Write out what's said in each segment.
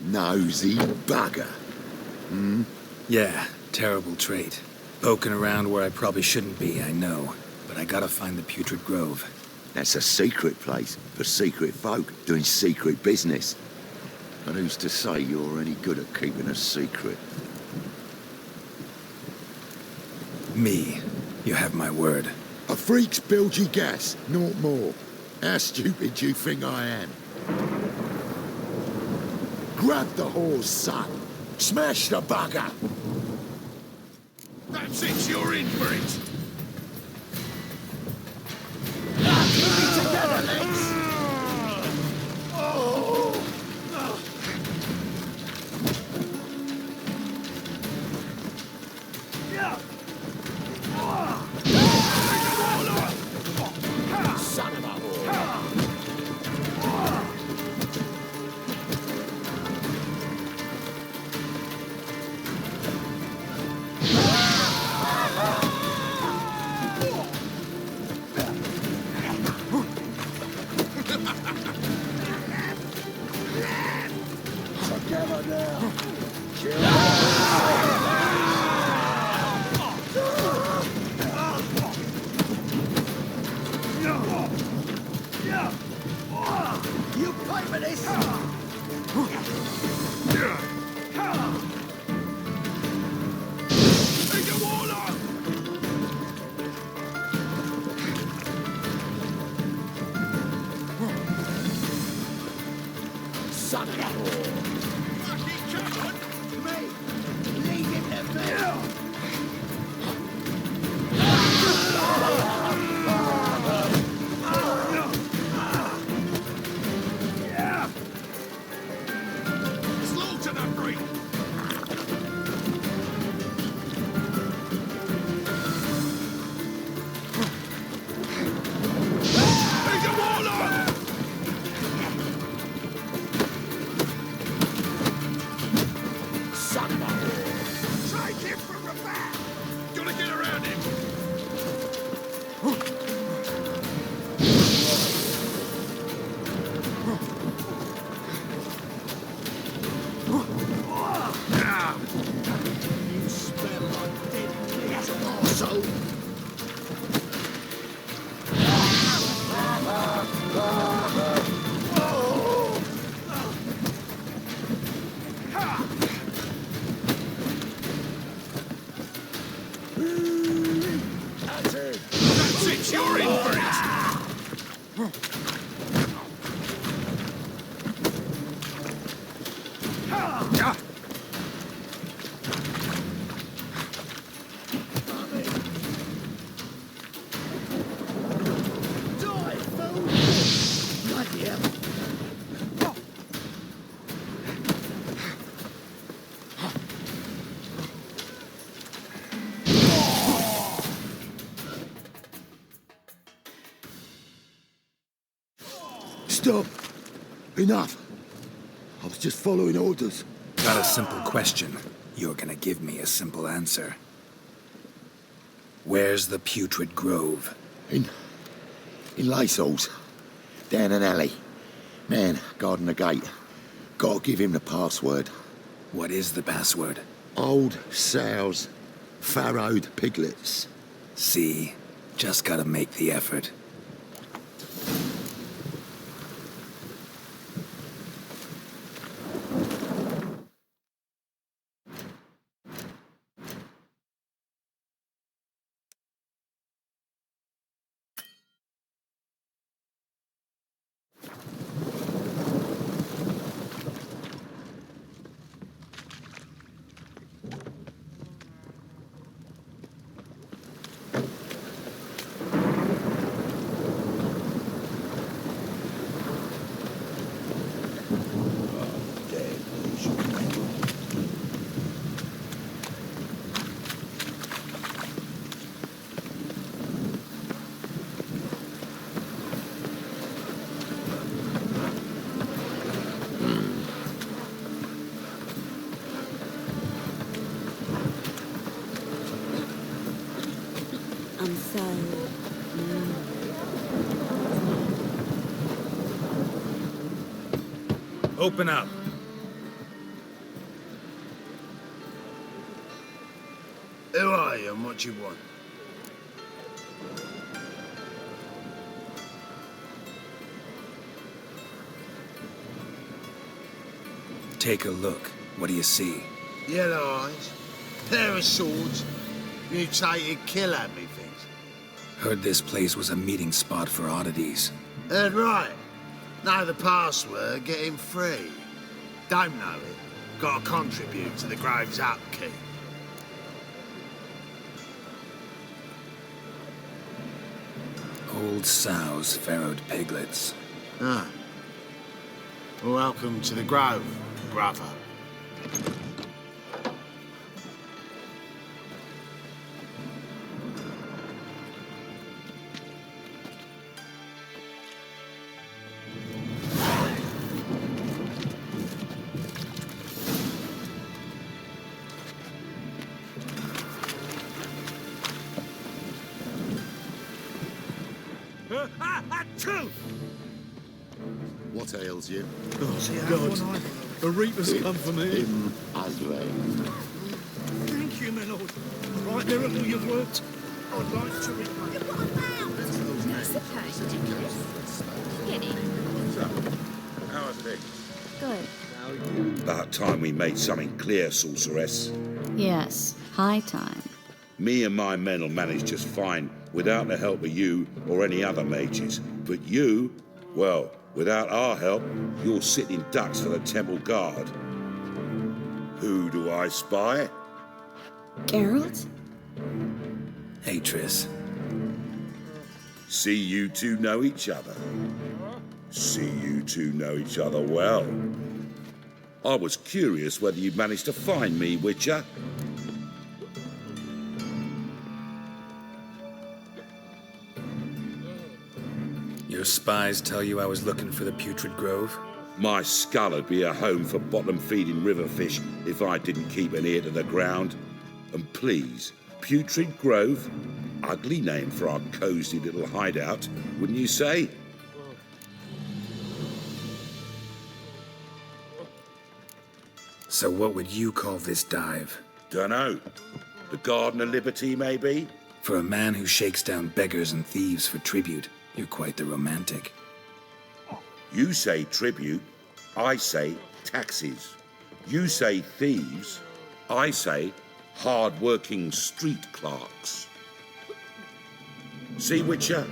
Nosy bugger. Hmm? Yeah, terrible trait. Poking around where I probably shouldn't be, I know. But I gotta find the Putrid Grove. That's a secret place for secret folk doing secret business. And who's to say you're any good at keeping a secret? Me. You have my word. A freak's bilgy gas, naught more. How stupid do you think I am? Grab the horse, son. Smash the bugger. That's it, you're in for it. Keep it together, legs. Son of a whore. Together now. You pay for this. Take your wall on! Son of a whore. Fucking come on! Me. Leave him to me. Slaughter that freak! Take your wall on! Son of a whore. Take him from the back! Gotta get around him! Now! You smell like dead meat, arsehole. That's it. That's it, you're in for it! Die, fool! Bloody hell. Stop. Enough. I was just following orders. Got a simple question. You're gonna give me a simple answer. Where's the Putrid Grove? In Lacehalls. Down an alley. Man, guarding the gate. Gotta give him the password. What is the password? Old sows. Farrowed piglets. See? Just gotta make the effort. I'm so... Open up. Who are you and what you want? Take a look. What do you see? Yellow eyes, pair of swords, mutated killer, methinks. Heard this place was a meeting spot for oddities. Heard right. Know the password, get him free. Don't know it, gotta contribute to the Grove's upkeep. Old sows, farrowed piglets. Ah. Welcome to the Grove, brother. What ails you? God, a reaper's come for me. Him Azrael. Thank you, my lord. Right there at all you've worked. I'd like to repay. How are things? Good. About time we made something clear, sorceress. Yes, high time. Me and my men will manage just fine without the help of you or any other mages. But you, well, without our help, you're sitting ducks for the temple guard. Who do I spy? Geralt? Hey, Triss. See you two know each other. See you two know each other well. I was curious whether you'd managed to find me, Witcher. Your spies tell you I was looking for the Putrid Grove? My skull'd be a home for bottom-feeding river fish if I didn't keep an ear to the ground. And please, Putrid Grove? Ugly name for our cozy little hideout, wouldn't you say? So what would you call this dive? Dunno. The Garden of Liberty, maybe? For a man who shakes down beggars and thieves for tribute, you're quite the romantic. You say tribute, I say taxes. You say thieves, I say hard-working street clerks. See, Witcher,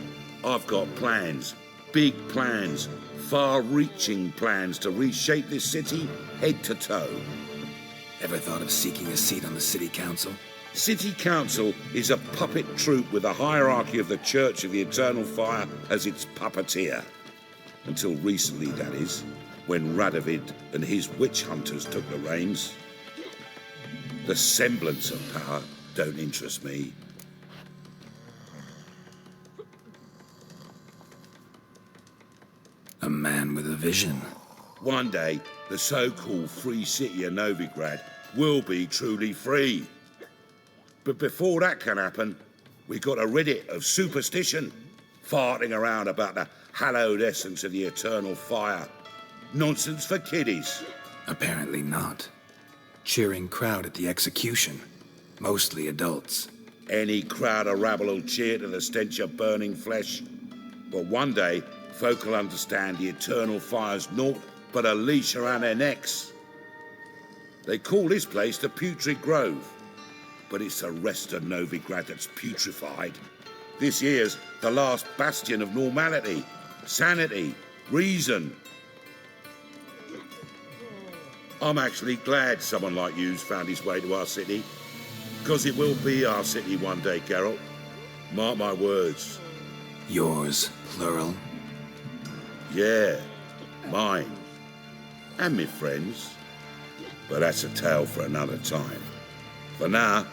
I've got plans, big plans, far-reaching plans to reshape this city head to toe. Ever thought of seeking a seat on the city council? City Council is a puppet troupe with a hierarchy of the Church of the Eternal Fire as its puppeteer. Until recently, that is, when Radovid and his witch hunters took the reins. The semblance of power don't interest me. A man with a vision. One day, the so-called free city of Novigrad will be truly free. But before that can happen, we got to rid it of superstition, farting around about the hallowed essence of the eternal fire. Nonsense for kiddies. Apparently not. Cheering crowd at the execution. Mostly adults. Any crowd of rabble will cheer to the stench of burning flesh. But one day, folk will understand the eternal fire's naught but a leash around their necks. They call this place the Putrid Grove, but it's the rest of Novigrad that's putrefied. This here's the last bastion of normality, sanity, reason. I'm actually glad someone like you's found his way to our city, because it will be our city one day, Geralt. Mark my words. Yours, plural. Yeah, mine. And me friends. But that's a tale for another time. For now,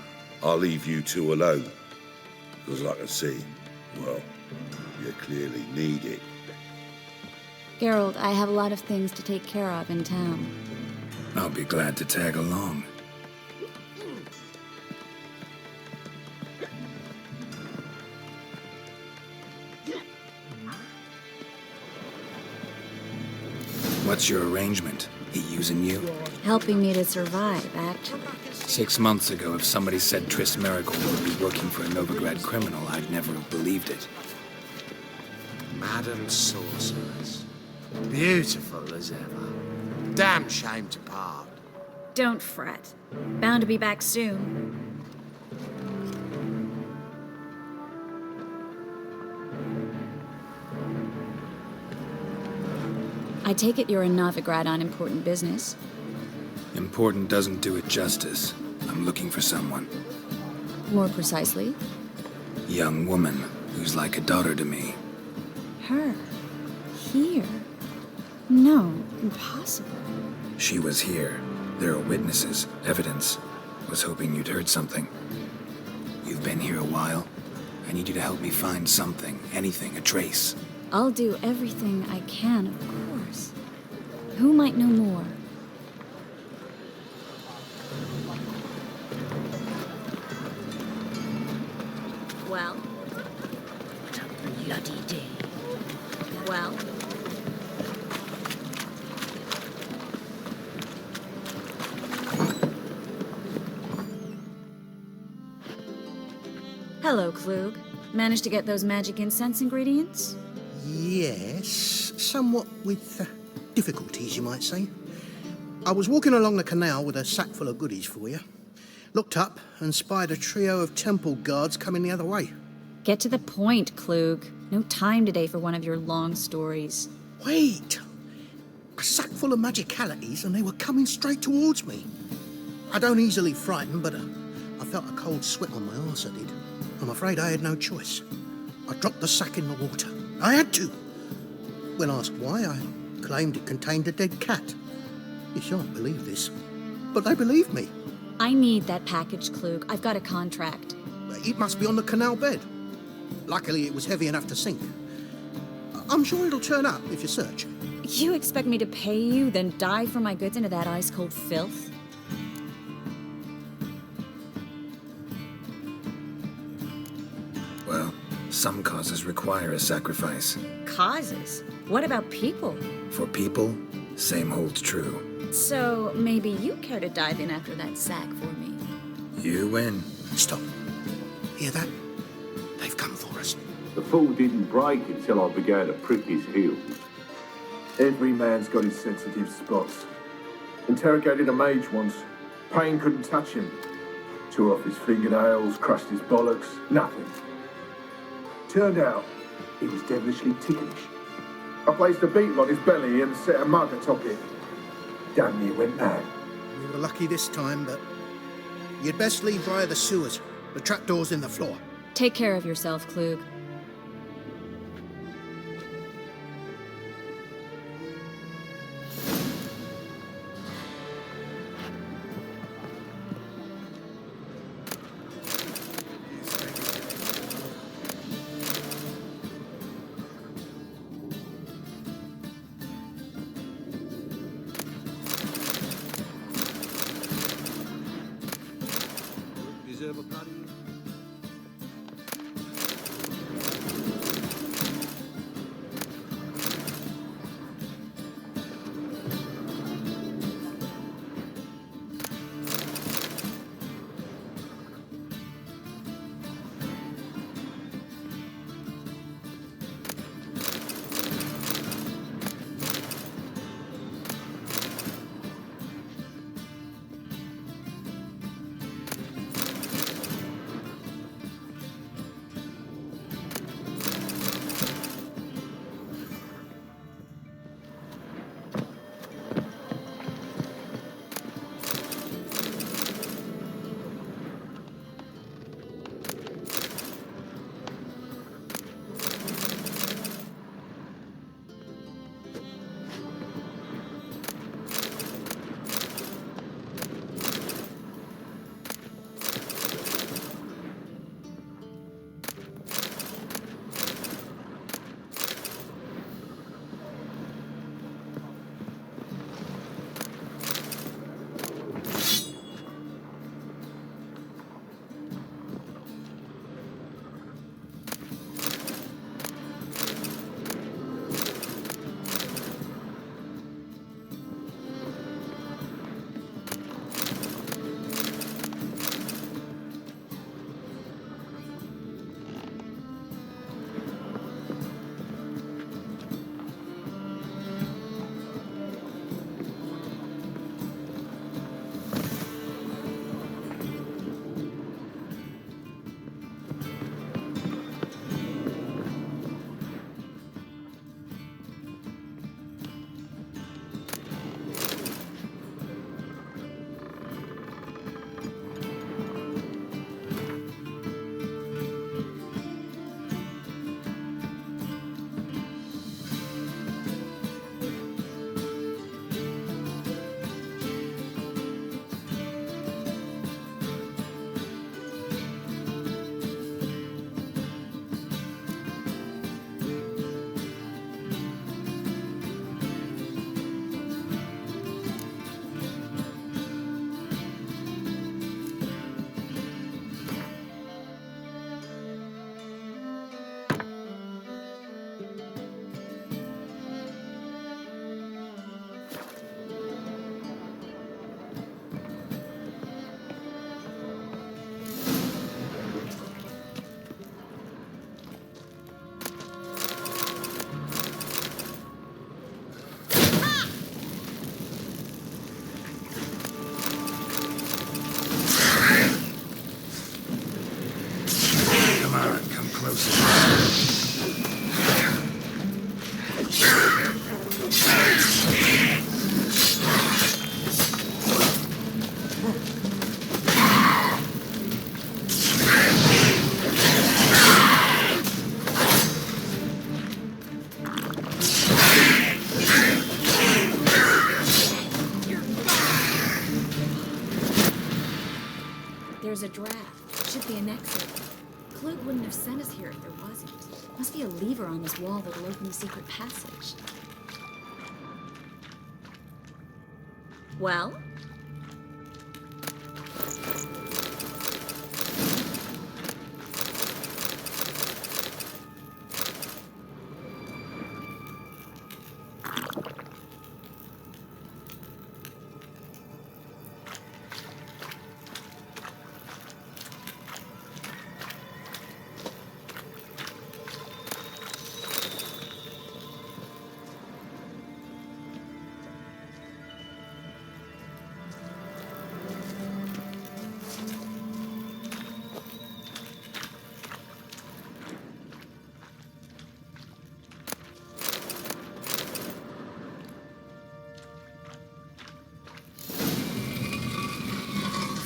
I'll leave you two alone. Because I can see, well, you clearly need it. Geralt, I have a lot of things to take care of in town. I'll be glad to tag along. What's your arrangement? He using you? Helping me to survive, actually. 6 months ago, if somebody said TRISS MERIGOLD would be working for a Novigrad criminal, I'd never have believed it. Madam Sorceress. Beautiful as ever. Damn shame to part. Don't fret. Bound to be back soon. I take it you're a Novigrad on important business. Important doesn't do it justice. I'm looking for someone. More precisely, Young woman who's like a daughter to me. her. Here. No, impossible. She was here. There are witnesses, evidence. Was hoping you'd heard something. You've been here a while. I need you to help me find something, anything, a trace. I'll do everything I can, of course. Who might know more? Well? What a bloody day. Well? Hello, Klug. Managed to get those magic incense ingredients? Yes, somewhat with difficulties, you might say. I was walking along the canal with a sack full of goodies for you. Looked up and spied a trio of temple guards coming the other way. Get to the point, Klug. No time today for one of your long stories. Wait! A sack full of magicalities and they were coming straight towards me. I don't easily frighten, but I felt a cold sweat on my arse, I did. I'm afraid I had no choice. I dropped the sack in the water. I had to. When asked why, I claimed it contained a dead cat. You shan't believe this, but they believed me. I need that package, Klug. I've got a contract. It must be on the canal bed. Luckily, it was heavy enough to sink. I'm sure it'll turn up if you search. You expect me to pay you, then dive for my goods into that ice-cold filth? Well, some causes require a sacrifice. Causes? What about people? For people, same holds true. So maybe you care to dive in after that sack for me? You win. Stop. Hear that? They've come for us. The fall didn't break until I began to prick his heels. Every man's got his sensitive spots. Interrogated a mage once. Pain couldn't touch him. Tore off his fingernails, crushed his bollocks, nothing. Turned out, he was devilishly ticklish. I placed a beetle on his belly and set a mug atop it. Damn near went mad. We were lucky this time, but you'd best leave via the sewers. The trapdoor's in the floor. Take care of yourself, Klug. there's a draft. Should be an exit. Klug wouldn't have sent us here if there wasn't. Must be a lever on this wall that'll open the secret passage. Well?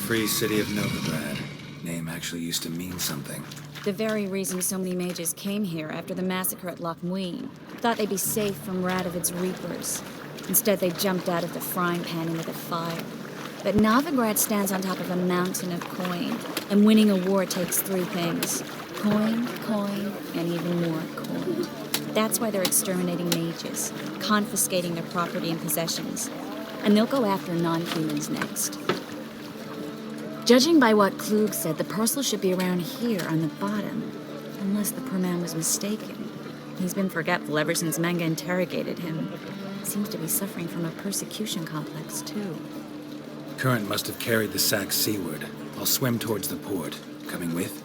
Free city of Novigrad. Name actually used to mean something. The very reason so many mages came here after the massacre at Loch Muin. Thought they'd be safe from Radovid's reapers. Instead, they jumped out of the frying pan into the fire. But Novigrad stands on top of a mountain of coin, and winning a war takes three things. Coin, coin, and even more coin. That's why they're exterminating mages, confiscating their property and possessions. And they'll go after non-humans next. Judging by what Klug said, the parcel should be around here on the bottom. Unless the poor man was mistaken. He's been forgetful ever since Manga interrogated him. Seems to be suffering from a persecution complex, too. Current must have carried the sack seaward. I'll swim towards the port. Coming with?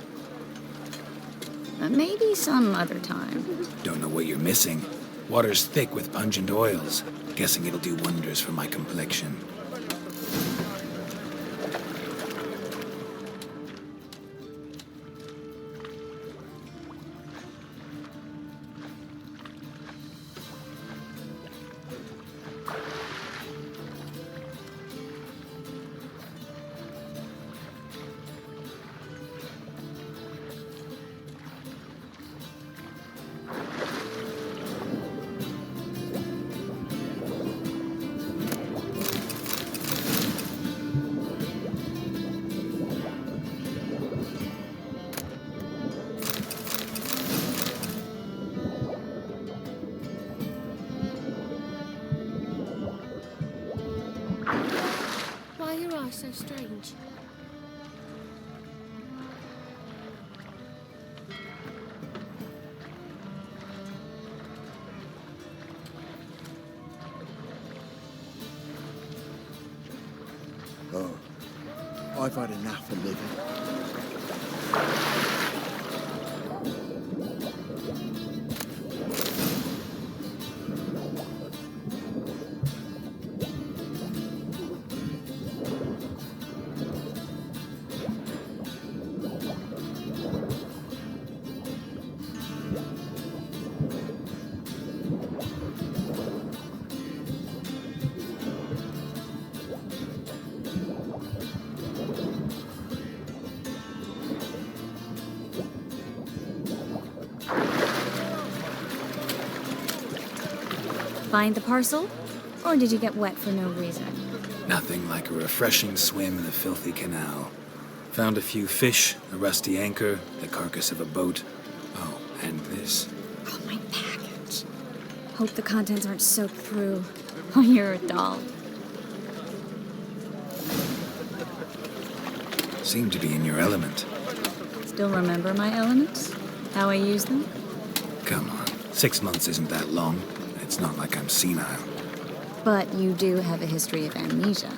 Maybe some other time. Don't know what you're missing. Water's thick with pungent oils. Guessing it'll do wonders for my complexion. Why are your eyes so strange? Oh, I've had enough of living. Find the parcel? Or did you get wet for no reason? Nothing like a refreshing swim in a filthy canal. Found a few fish, a rusty anchor, the carcass of a boat. Oh, and this. Oh, my package. Hope the contents aren't soaked through. Oh, you're a doll. Seem to be in your element. Still remember my elements? How I use them? Come on, 6 months isn't that long. It's not like I'm senile. But you do have a history of amnesia.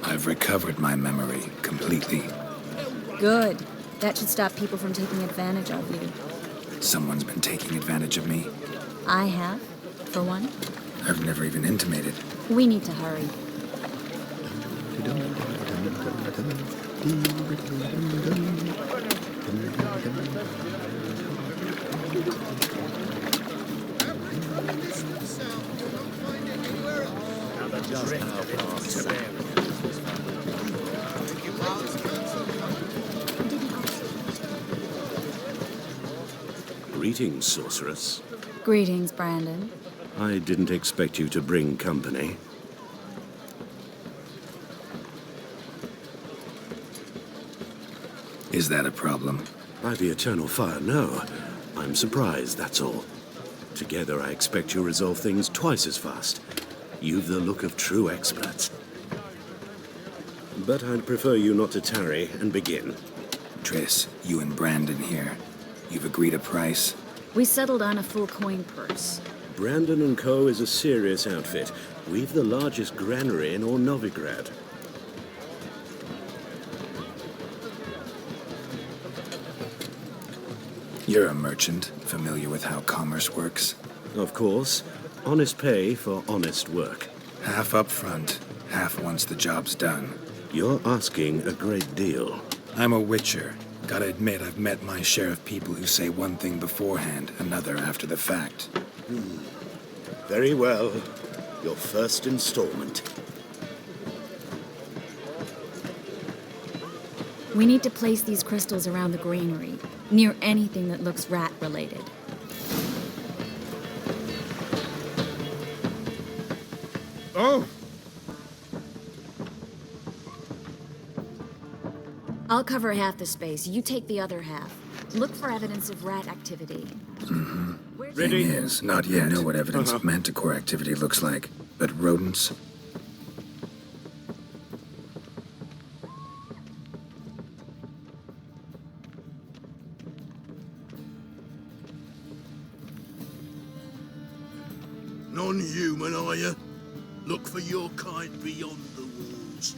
I've recovered my memory completely. Good. That should stop people from taking advantage of you. Someone's been taking advantage of me. I have, for one. I've never even intimated. We need to hurry. Greetings, sorceress. Greetings, Brandon. I didn't expect you to bring company. Is that a problem? By the eternal fire, no. I'm surprised, that's all. Together, I expect you resolve things twice as fast. You've the look of true experts. But I'd prefer you not to tarry and begin. Triss, you and Brandon here. You've agreed a price? We settled on a full coin purse. Brandon & Co. is a serious outfit. We've the largest granary in all Novigrad. You're a merchant, familiar with how commerce works? Of course. Honest pay for honest work. Half up front, half once the job's done. You're asking a great deal. I'm a witcher. Gotta admit, I've met my share of people who say one thing beforehand, another after the fact. Very well. Your first installment. We need to place these crystals around the granary, near anything that looks rat-related. Oh! I'll cover half the space. You take the other half. Look for evidence of rat activity. Thing is, not yet know what evidence of manticore activity looks like, but rodents? Non-human, are you? Look for your kind beyond the walls.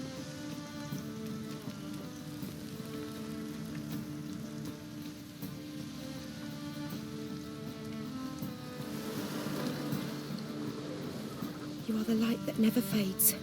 You are the light that never fades.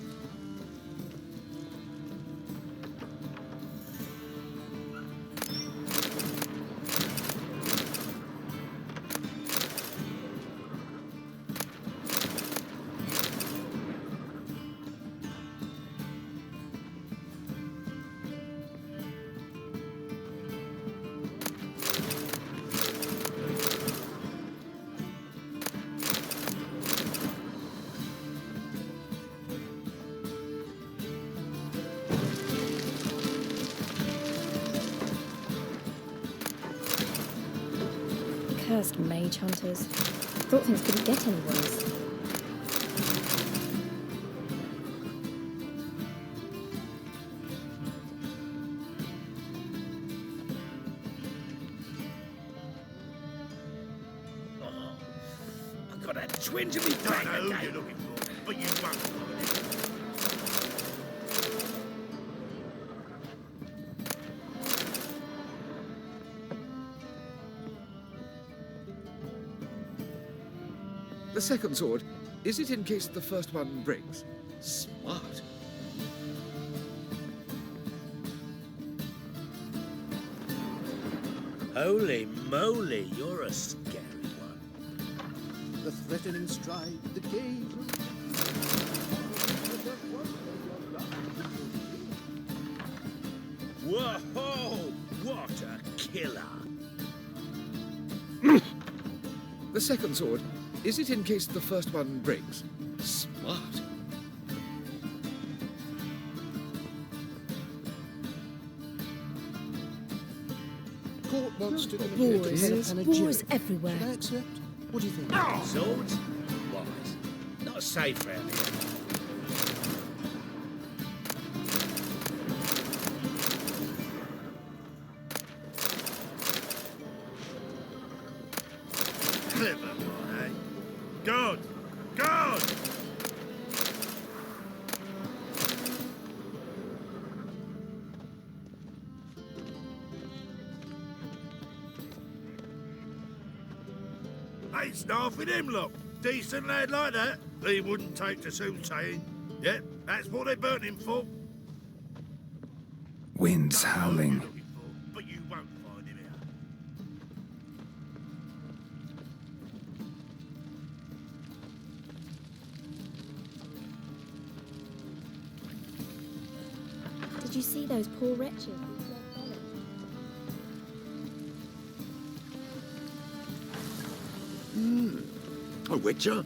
Cursed mage hunters. Thought things couldn't get any worse. I've got a twinge of me back again. You're looking for, but you won't find it. The second sword, is it in case the first one breaks? Smart. Holy moly, you're a scary one. The threatening stride, the gaze. Whoa! What a killer! The second sword, is it in case the first one breaks? Smart. Court wants to Boars everywhere. Should I accept? What do you think? Swords? Wise. Not safe round here. Clever one, eh? Good! Good! Ain't staffing him, look. Decent lad like that. He wouldn't take to soothsaying. Yep, that's what they burnt him for. Winds howling. But you won't find him here. Did you see those poor wretches? A witcher?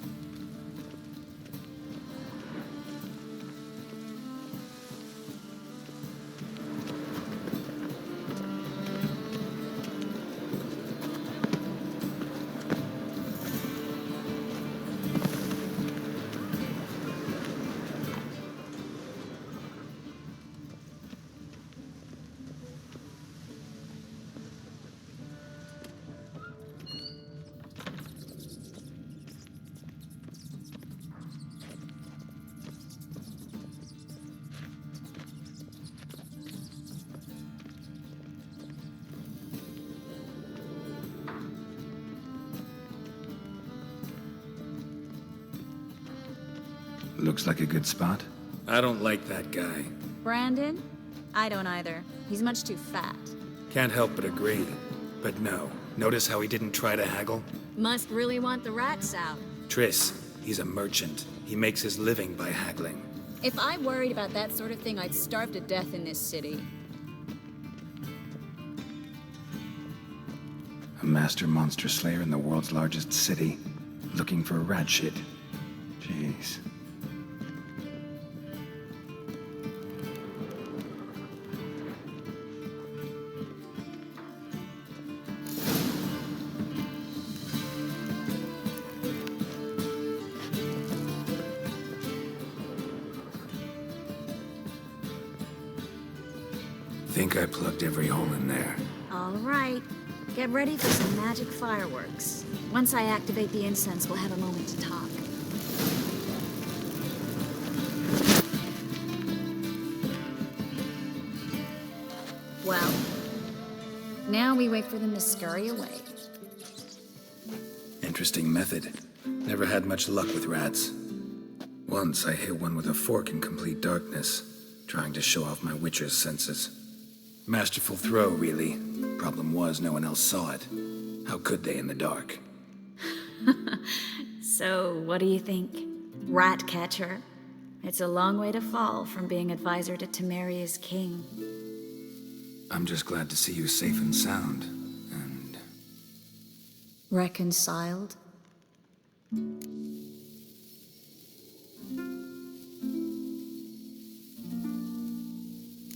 Looks like a good spot. I don't like that guy. Brandon? I don't either. He's much too fat. Can't help but agree. But no, notice how he didn't try to haggle? Must really want the rats out. TRISS, he's a merchant. He makes his living by haggling. If I worried about that sort of thing, I'd starve to death in this city. A master monster slayer in the world's largest city, looking for rat shit. Jeez. Think I plugged every hole in there. All right. Get ready for some magic fireworks. Once I activate the incense, we'll have a moment to talk. Well, now we wait for them to scurry away. Interesting method. Never had much luck with rats. Once I hit one with a fork in complete darkness, trying to show off my witcher's senses. Masterful throw, really. Problem was, no one else saw it. How could they in the dark? So, what do you think? Rat catcher? It's a long way to fall from being advisor to Temeria's king. I'm just glad to see you safe and sound, and... Reconciled?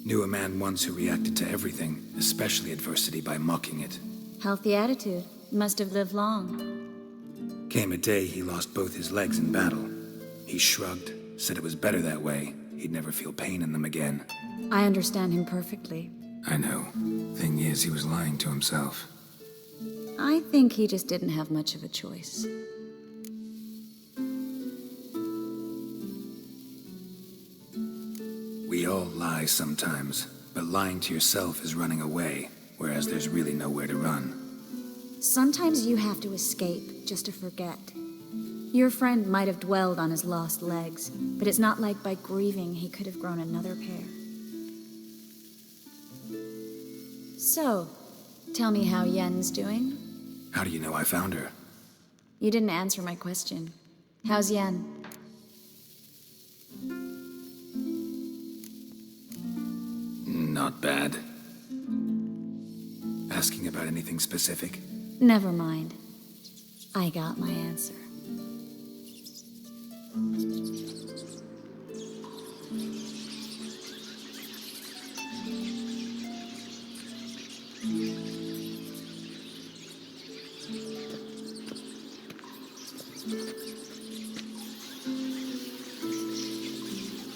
Knew a man once who reacted to everything, especially adversity, by mocking it. Healthy attitude. Must have lived long. Came a day he lost both his legs in battle. He shrugged, said it was better that way. He'd never feel pain in them again. I understand him perfectly. I know. Thing is, he was lying to himself. I think he just didn't have much of a choice. We all lie sometimes, but lying to yourself is running away, whereas there's really nowhere to run. Sometimes you have to escape just to forget. Your friend might have dwelled on his lost legs, but it's not like by grieving he could have grown another pair. So, tell me how Yen's doing? How do you know I found her? You didn't answer my question. How's Yen? Not bad. Asking about anything specific? Never mind. I got my answer.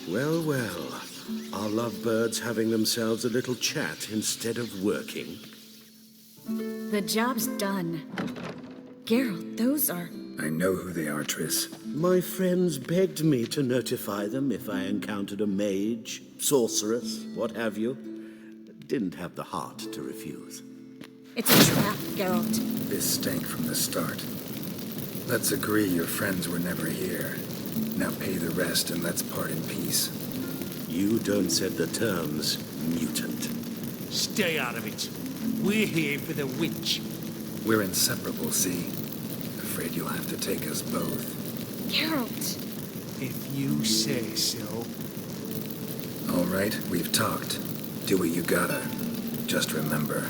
Well, well. Are lovebirds having themselves a little chat instead of working? The job's done. Geralt, those are... I know who they are, Triss. My friends begged me to notify them if I encountered a mage, sorceress, what have you. Didn't have the heart to refuse. It's a trap, Geralt. This stank from the start. Let's agree your friends were never here. Now pay the rest and let's part in peace. You don't set the terms, mutant. Stay out of it. We're here for the witch. We're inseparable, see? Afraid you'll have to take us both. Geralt! If you say so. All right, we've talked. Do what you gotta. Just remember,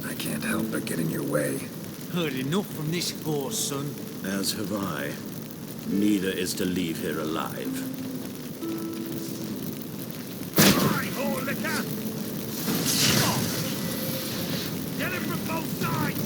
I can't help but get in your way. Heard enough from this horse, son. As have I. Neither is to leave here alive. Oh, look out! Get him from both sides!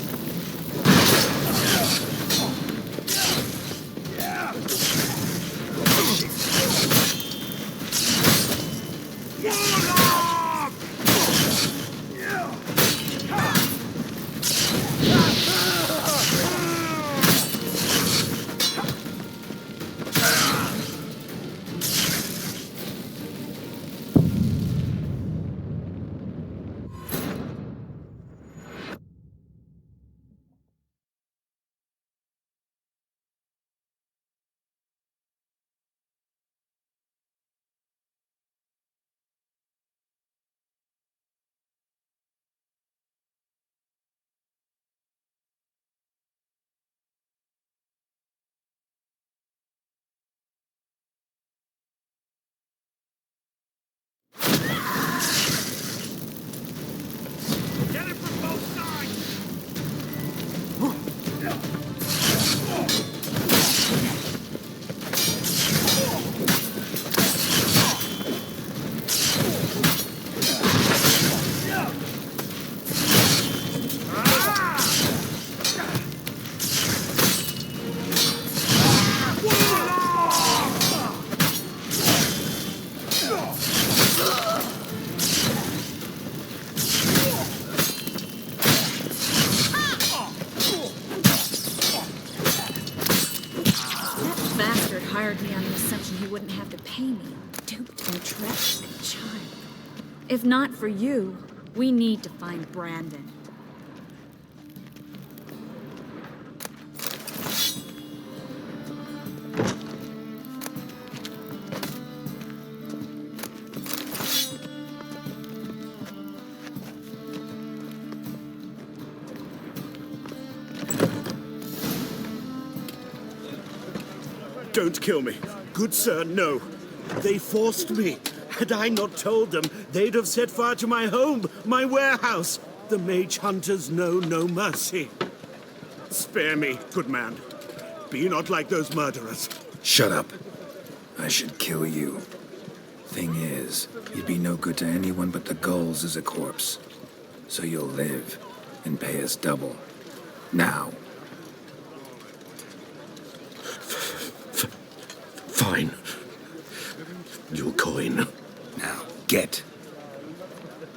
trapped a child. If not for you, we need to find Brandon. Don't kill me. Good sir, no. They forced me. Had I not told them, they'd have set fire to my home, my warehouse. The mage hunters know no mercy. Spare me, good man. Be not like those murderers. Shut up. I should kill you. Thing is, you'd be no good to anyone but the gulls as a corpse. So you'll live and pay us double. Now. Fine. Your coin. Now, get.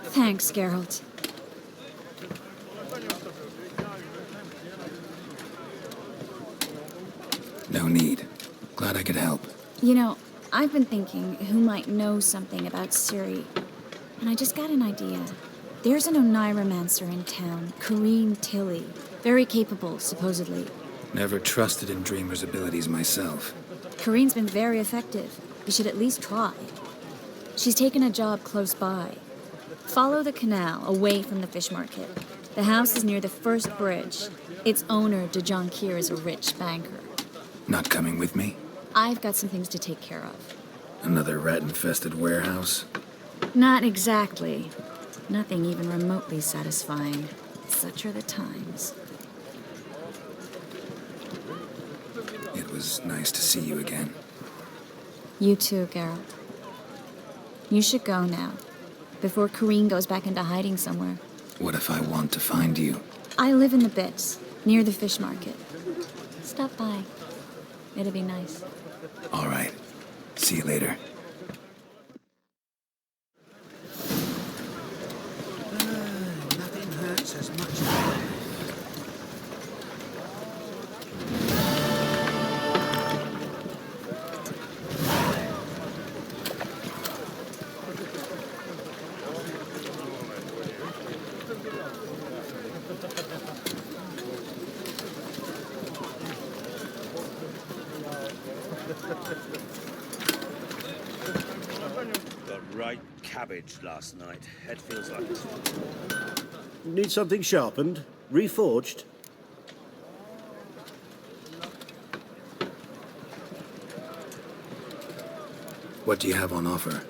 Thanks, Geralt. No need. Glad I could help. You know, I've been thinking who might know something about Ciri, and I just got an idea. There's an Oneiromancer in town, Kareem Tilly. Very capable, supposedly. Never trusted in Dreamer's abilities myself. Kareem's been very effective. You should at least try. She's taken a job close by. Follow the canal, away from the fish market. The house is near the first bridge. Its owner, DeJohn Kier, is a rich banker. Not coming with me? I've got some things to take care of. Another rat-infested warehouse? Not exactly. Nothing even remotely satisfying. Such are the times. It was nice to see you again. You too, Geralt. You should go now, before Kareem goes back into hiding somewhere. What if I want to find you? I live in the Bits, near the fish market. Stop by. It'll be nice. All right. See you later. Nothing hurts as much as... Got right cabbage last night. Head feels like it. Need something sharpened? Reforged? What do you have on offer?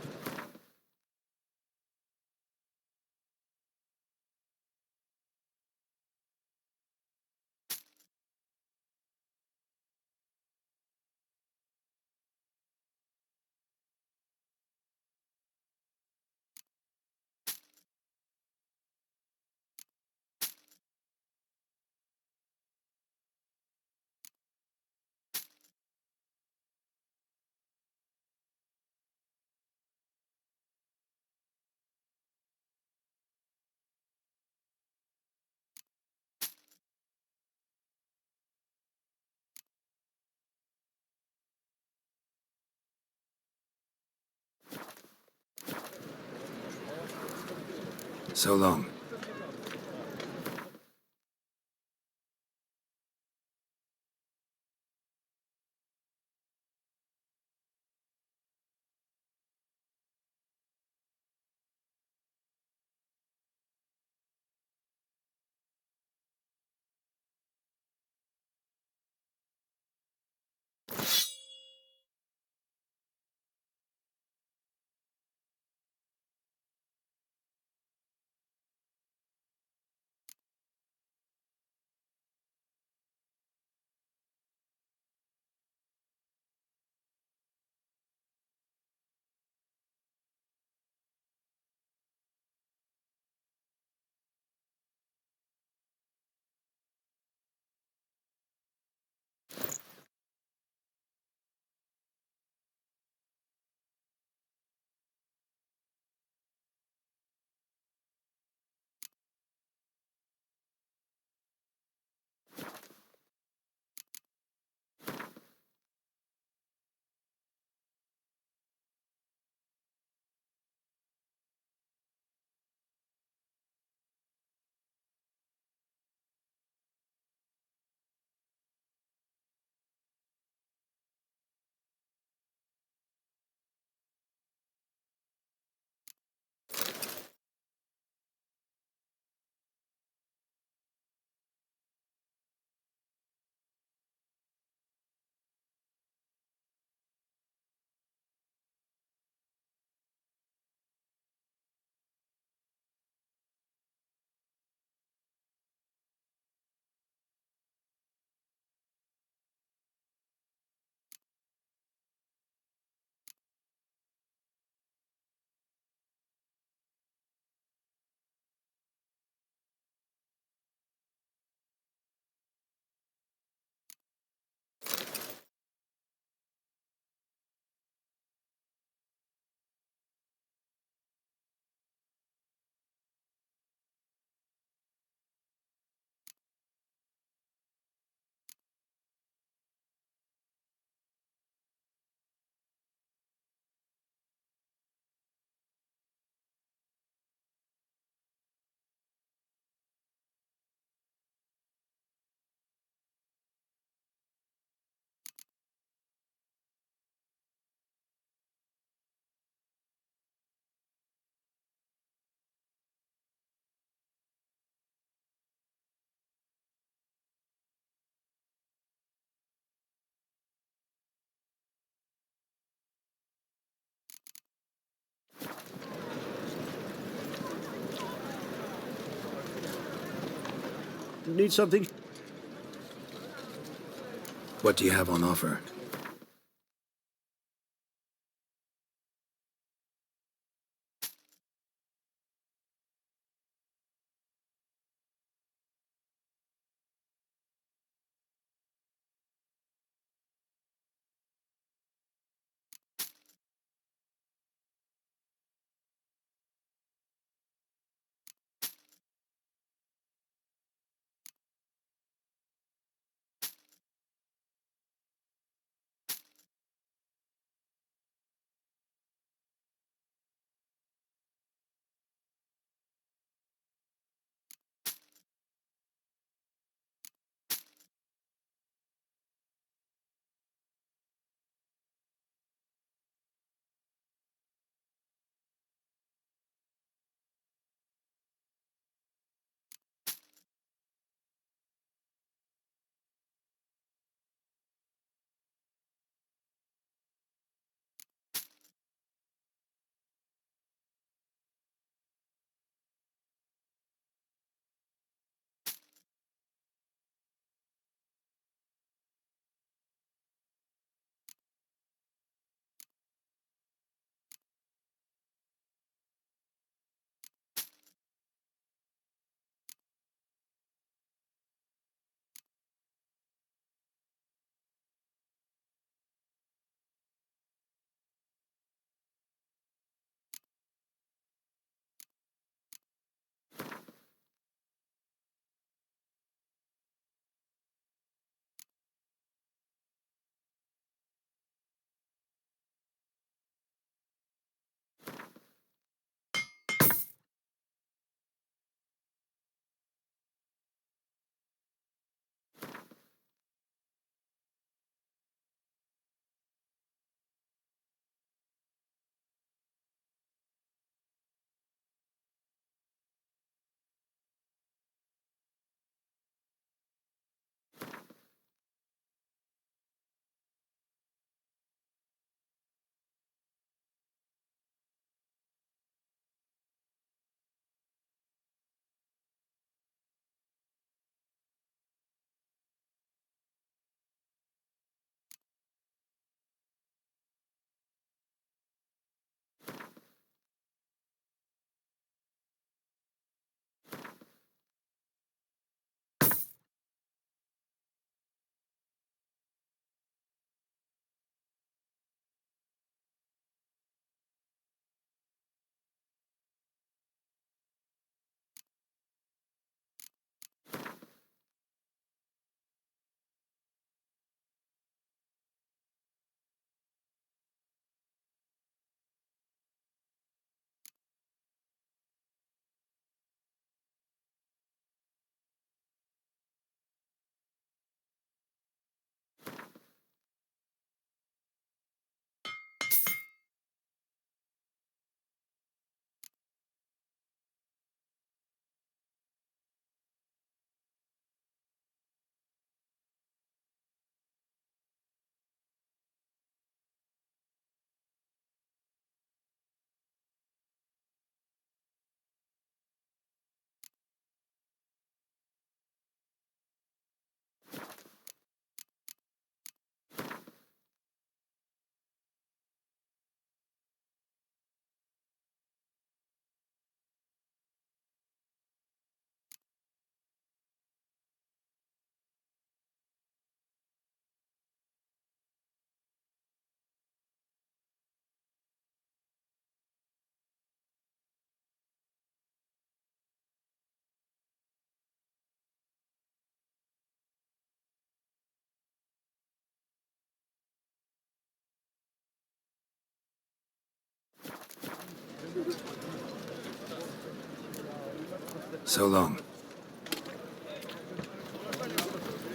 So long. Need something? What do you have on offer? So long.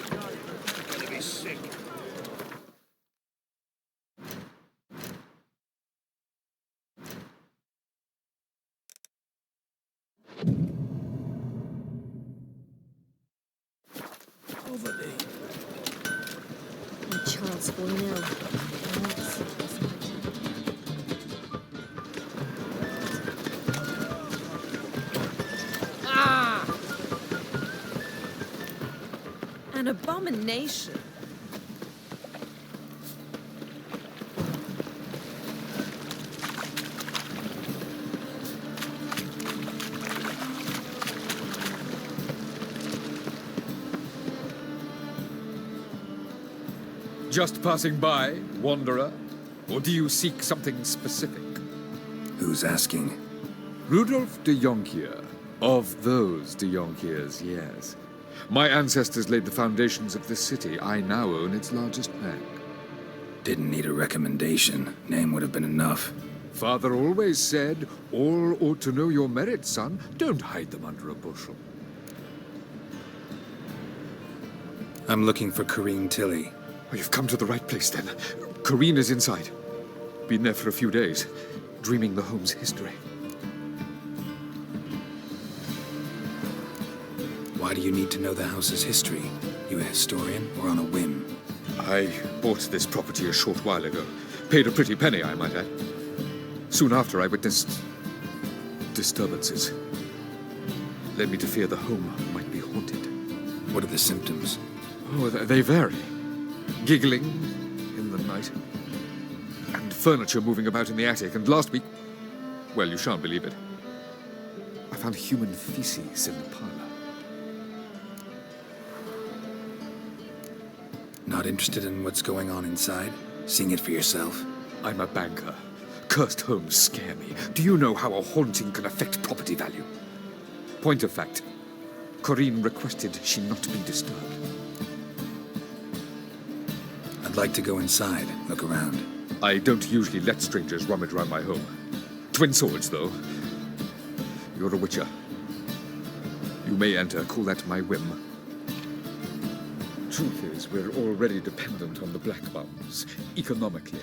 Gonna be sick. Over there. Charles will know. An abomination. Just passing by, wanderer? Or do you seek something specific? Who's asking? Rudolf de Jonkier. Of those de Jonkiers, yes. My ancestors laid the foundations of this city. I now own its largest bank. Didn't need a recommendation. Name would have been enough. Father always said, all ought to know your merits, son. Don't hide them under a bushel. I'm looking for Corrine Tilly. Oh, you've come to the right place, then. Corrine is inside. Been there for a few days, dreaming the home's history. Why do you need to know the house's history? You a historian or on a whim? I bought this property a short while ago. Paid a pretty penny, I might add. Soon after, I witnessed disturbances. Led me to fear the home might be haunted. What are the symptoms? Oh, they vary. Giggling in the night. And furniture moving about in the attic. And last week, well, you shan't believe it, I found human feces in the parlor. Not interested in what's going on inside? Seeing it for yourself? I'm a banker. Cursed homes scare me. Do you know how a haunting can affect property value? Point of fact, Corrine requested she not be disturbed. I'd like to go inside, look around. I don't usually let strangers rummage around my home. Twin swords, though. You're a witcher. You may enter, call that my whim. Truth is, we're already dependent on the Black Bums, economically.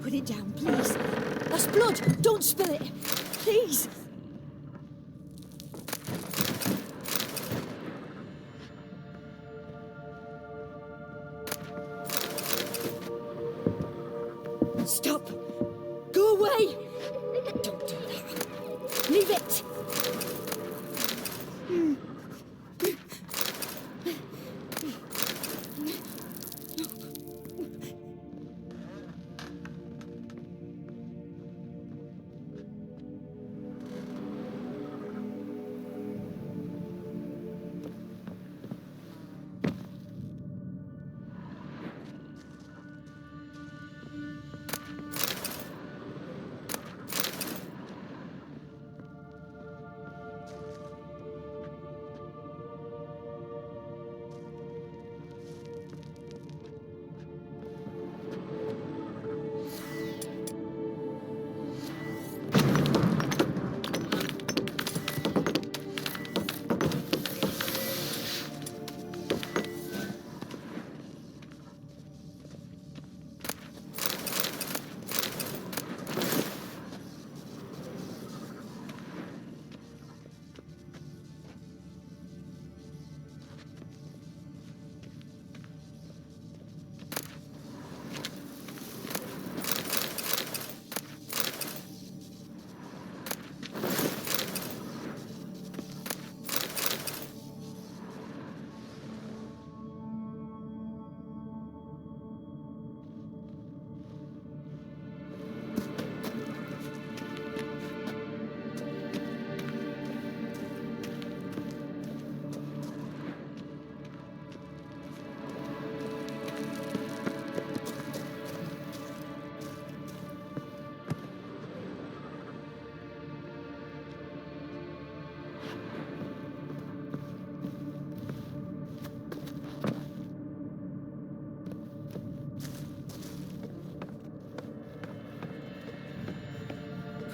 Put it down, please. That's blood. Don't spill it. Please. Stop. Go away. Don't do that. Leave it.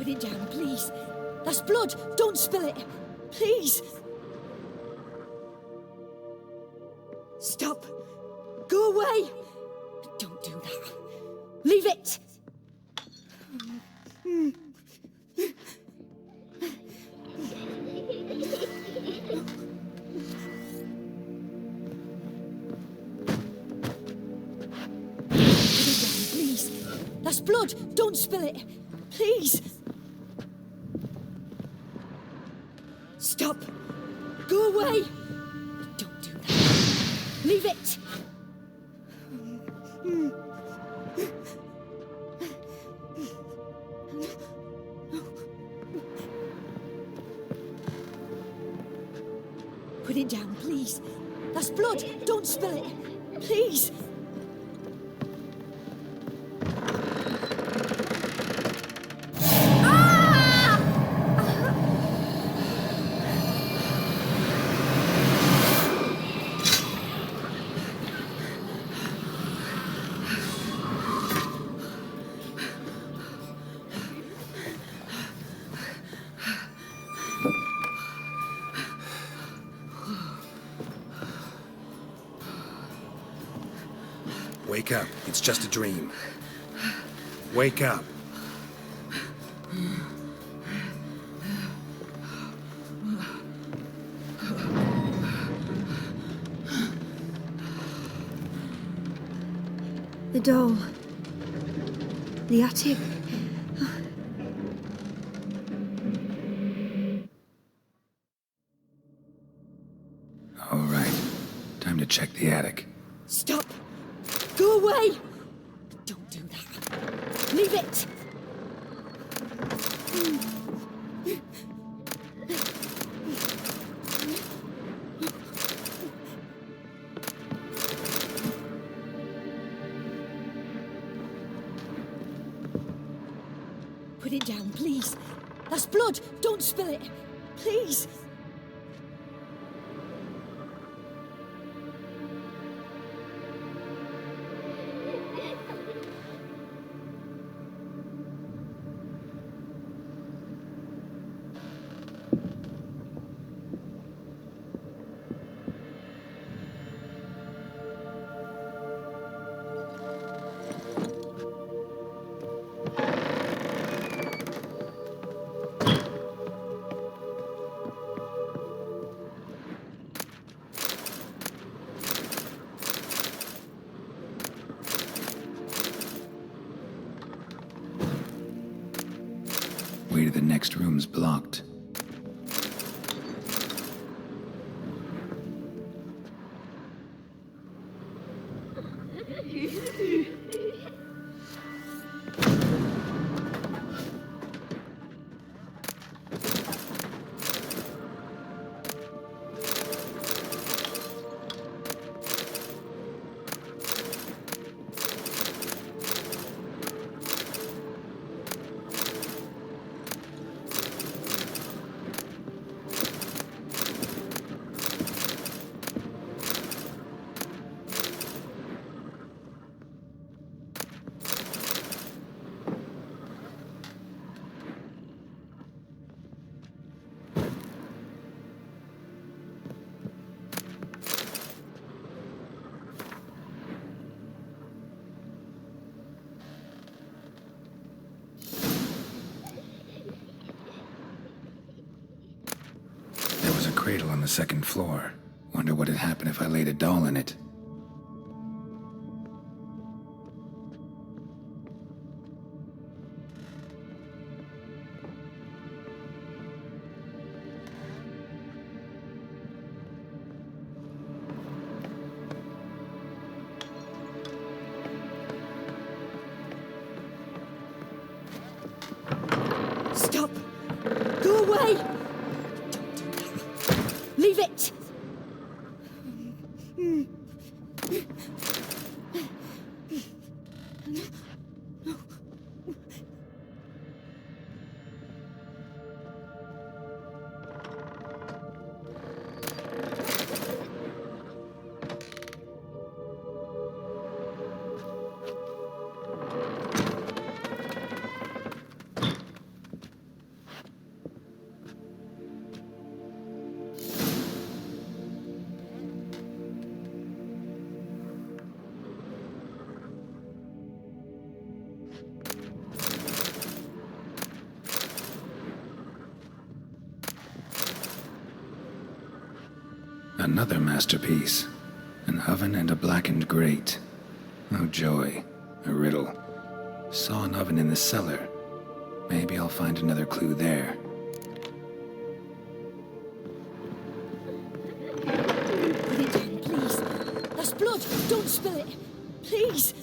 Put it down, please. That's blood. Don't spill it. Please. Stop. Go away. Don't do that. Leave it. That's blood! Don't spill it! Please! Stop! Go away! Don't do that. Leave it! Put it down, please. That's blood! Don't spill it! Please! Wake up. It's just a dream. Wake up. The doll. The attic. All right. Time to check the attic. Stop! Go away! Don't do that. Leave it! Put it down, please. That's blood! Don't spill it! Please! Way to the next room's blocked. Cradle on the second floor. Wonder what would happen if I laid a doll in it. Stop! Go away! Leave it! Another masterpiece. An oven and a blackened grate. Oh joy, a riddle. Saw an oven in the cellar. Maybe I'll find another clue there. Put it down, please. That's blood. Don't spill it. Please.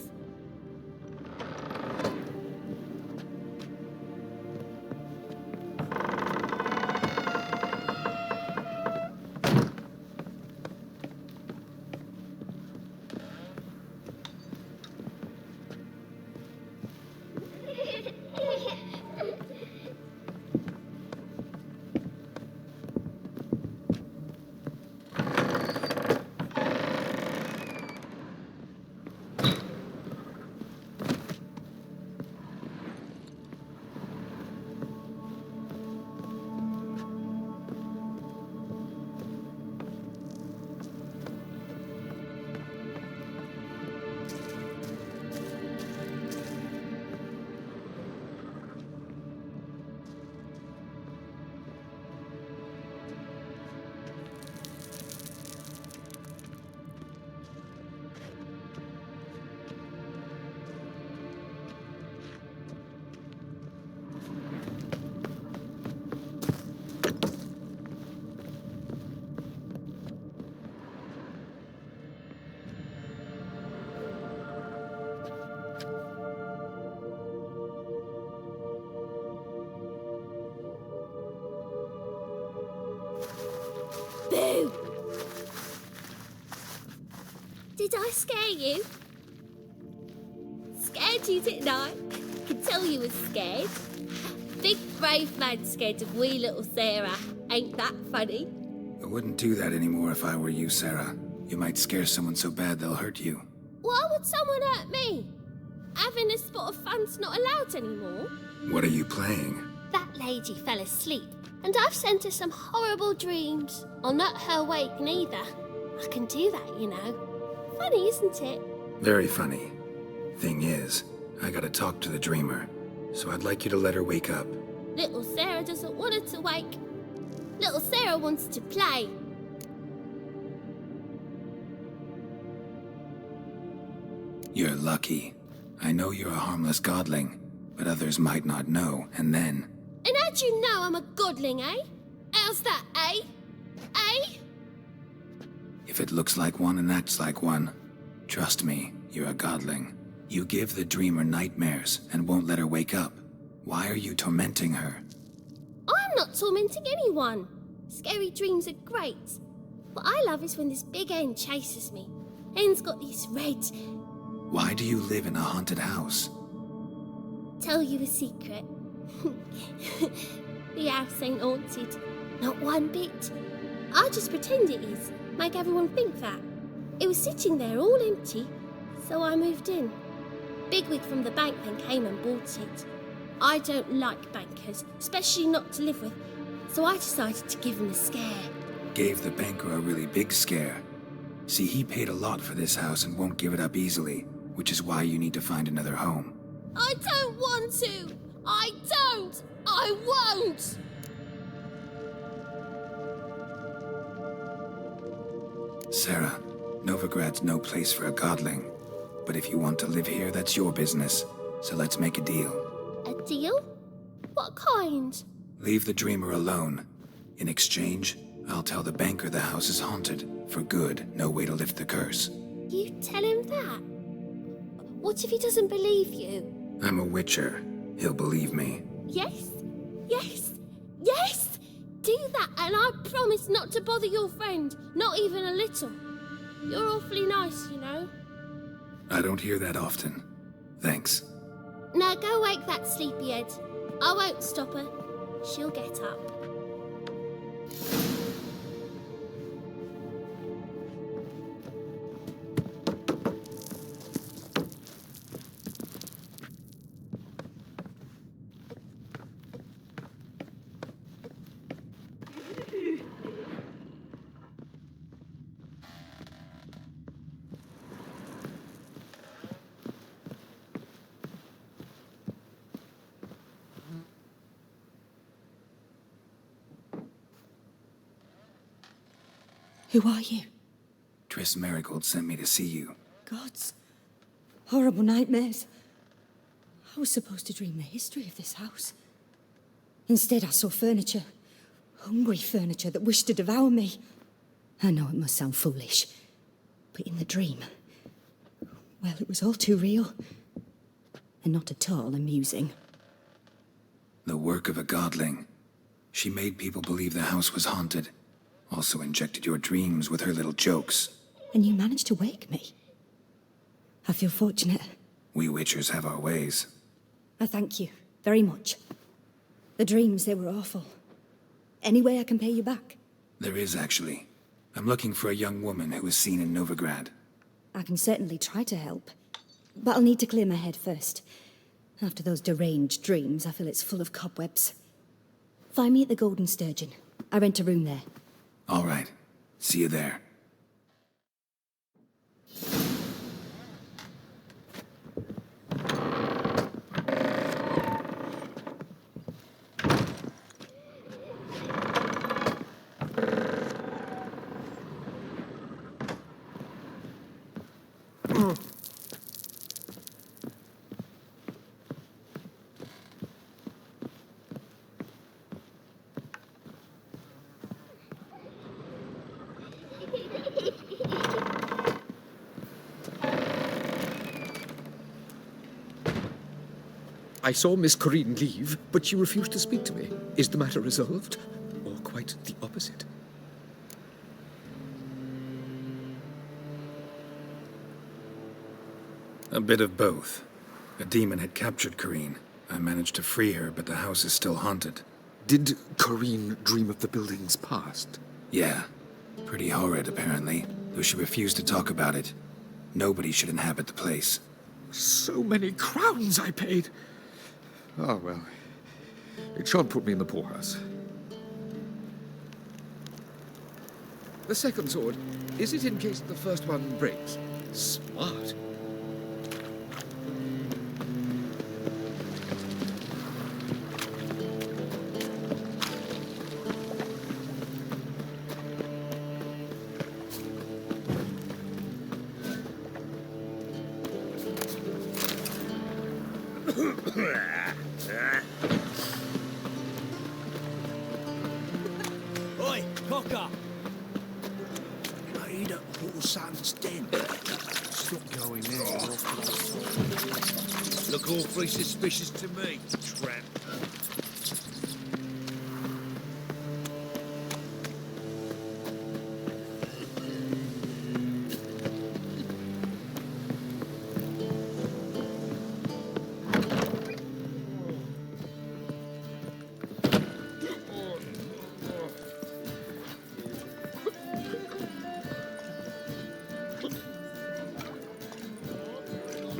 Boo! Did I scare you? Scared you, didn't I? Could tell you was scared. Big brave man scared of wee little Sarah. Ain't that funny? I wouldn't do that anymore if I were you, Sarah. You might scare someone so bad they'll hurt you. Why would someone hurt me? Having a spot of fun's not allowed anymore. What are you playing? That lady fell asleep, and I've sent her some horrible dreams. I'll not her wake neither. I can do that, you know. Funny, isn't it? Very funny. Thing is, I gotta talk to the dreamer, so I'd like you to let her wake up. Little Sarah doesn't want her to wake. Little Sarah wants to play. You're lucky. I know you're a harmless godling, but others might not know, and then... And how'd you know I'm a godling, eh? How's that, eh? Eh? If it looks like one and acts like one, trust me, you're a godling. You give the dreamer nightmares and won't let her wake up. Why are you tormenting her? I'm not tormenting anyone. Scary dreams are great. What I love is when this big hen chases me. Hen's got these red... Why do you live in a haunted house? Tell you a secret. The house ain't haunted. Not one bit. I just pretend it is. Make everyone think that. It was sitting there all empty, so I moved in. Bigwig from the bank then came and bought it. I don't like bankers, especially not to live with, so I decided to give him a scare. Gave the banker a really big scare. See, he paid a lot for this house and won't give it up easily, which is why you need to find another home. I don't want to! I don't! I won't! Sarah, Novigrad's no place for a godling. But if you want to live here, that's your business. So let's make a deal. A deal? What kind? Leave the dreamer alone. In exchange, I'll tell the banker the house is haunted. For good, no way to lift the curse. You tell him that? What if he doesn't believe you? I'm a witcher. He'll believe me. Yes? Yes? Yes! Do that, and I promise not to bother your friend. Not even a little. You're awfully nice, you know. I don't hear that often. Thanks. Now go wake that sleepyhead. I won't stop her. She'll get up. Who are you? TRISS Merigold sent me to see you. Gods. Horrible nightmares. I was supposed to dream the history of this house. Instead, I saw furniture. Hungry furniture that wished to devour me. I know it must sound foolish, but in the dream, well, it was all too real. And not at all amusing. The work of a godling. She made people believe the house was haunted. Also injected your dreams with her little jokes. And you managed to wake me. I feel fortunate. We witchers have our ways. I thank you very much. The dreams, they were awful. Any way I can pay you back? There is, actually. I'm looking for a young woman who was seen in Novigrad. I can certainly try to help. But I'll need to clear my head first. After those deranged dreams, I feel it's full of cobwebs. Find me at the Golden Sturgeon. I rent a room there. All right. See you there. I saw Miss Corinne leave, but she refused to speak to me. Is the matter resolved? Or quite the opposite? A bit of both. A demon had captured Corinne. I managed to free her, but the house is still haunted. Did Corinne dream of the building's past? Yeah. Pretty horrid, apparently, though she refused to talk about it. Nobody should inhabit the place. So many crowns I paid! Oh, well. It shan't put me in the poorhouse. The second sword, is it in case the first one breaks? Smart. Oi, cocker! Made up little son's den. Stop going there. Look awfully suspicious to me, tramp.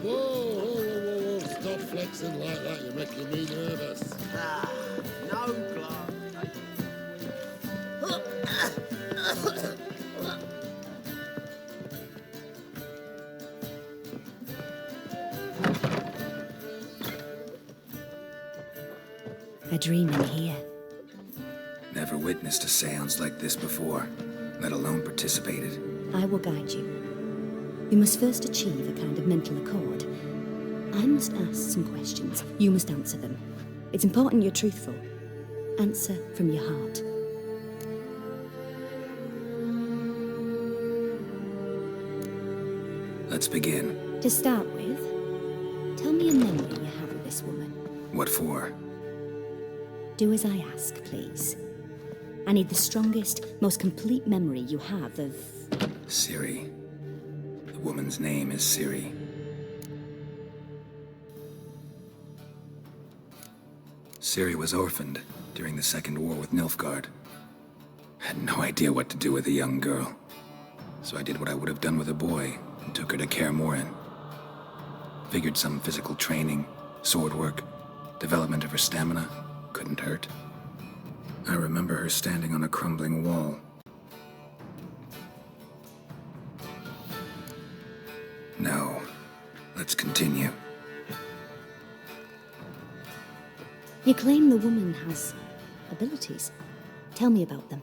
Whoa, stop flexing like that, you're making me nervous. Ah, no glow. A dream in here. Never witnessed a seance like this before, let alone participated. I will guide you. You must first achieve a kind of mental accord. I must ask some questions. You must answer them. It's important you're truthful. Answer from your heart. Let's begin. To start with, tell me a memory you have of this woman. What for? Do as I ask, please. I need the strongest, most complete memory you have of... Ciri. The woman's name is Ciri. Ciri was orphaned during the Second War with Nilfgaard. Had no idea what to do with a young girl. So I did what I would have done with a boy and took her to Kaer Morhen. Figured some physical training, sword work, development of her stamina couldn't hurt. I remember her standing on a crumbling wall. No. Let's continue. You claim the woman has abilities. Tell me about them.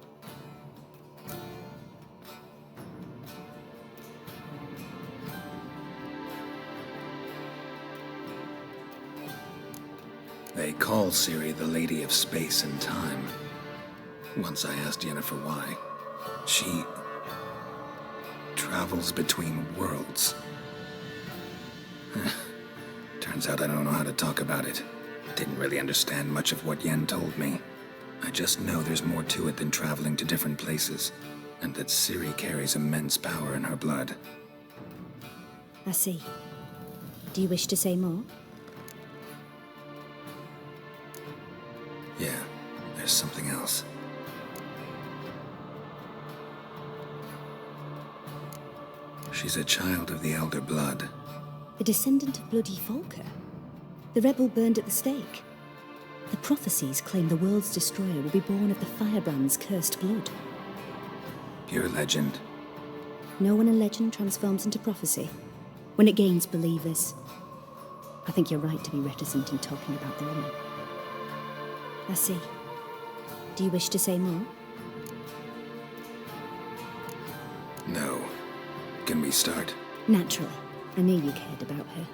They call Ciri the Lady of Space and Time. Once I asked Yennefer why. She travels between worlds. Turns out I don't know how to talk about it. Didn't really understand much of what Yen told me. I just know there's more to it than traveling to different places, and that Ciri carries immense power in her blood. I see. Do you wish to say more? Yeah, there's something else. She's a child of the Elder Blood. A descendant of bloody Volker? The rebel burned at the stake? The prophecies claim the world's destroyer will be born of the firebrand's cursed blood. Pure legend. Know when a legend transforms into prophecy? When it gains believers. I think you're right to be reticent in talking about the woman. I see. Do you wish to say more? No. Can we start? Naturally. I knew you cared about her.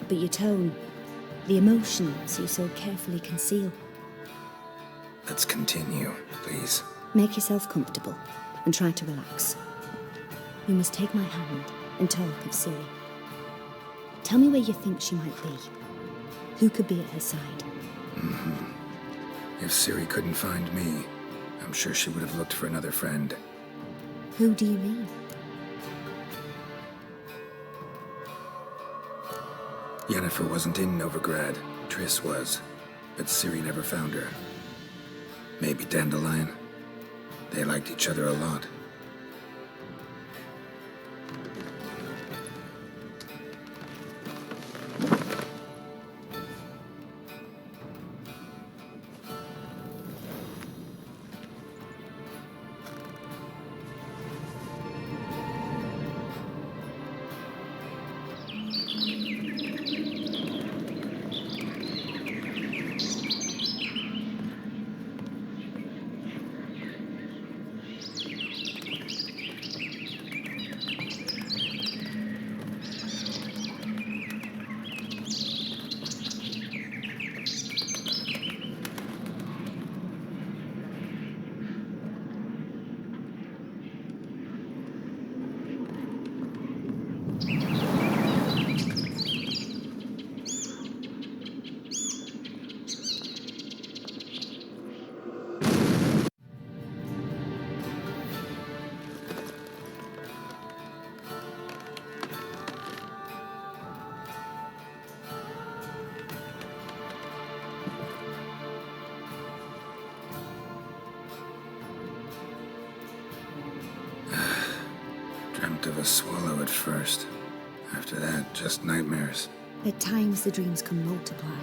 But your tone, the emotions you so carefully conceal. Let's continue, please. Make yourself comfortable and try to relax. You must take my hand and talk of Ciri. Tell me where you think she might be. Who could be at her side? If Ciri couldn't find me, I'm sure she would have looked for another friend. Who do you mean? Yennefer wasn't in Novigrad. Triss was. But Ciri never found her. Maybe Dandelion. They liked each other a lot. Dreamt of a swallow at first. After that, just nightmares. At times the dreams can multiply.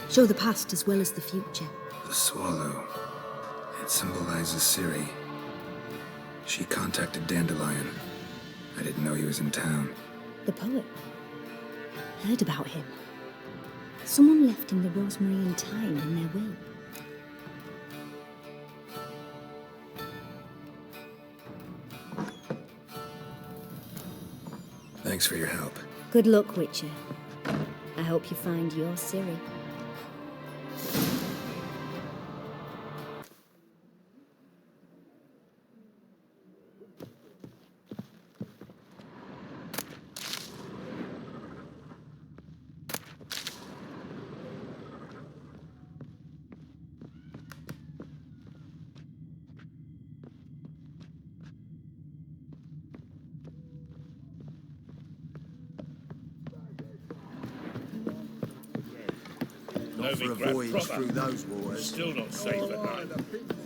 Show the past as well as the future. The swallow. It symbolizes Ciri. She contacted Dandelion. I didn't know he was in town. The poet. Heard about him. Someone left him the rosemary and thyme in their will. Thanks for your help. Good luck, Witcher. I hope you find your Ciri. Not for a voyage through those waters. Still not safe at night.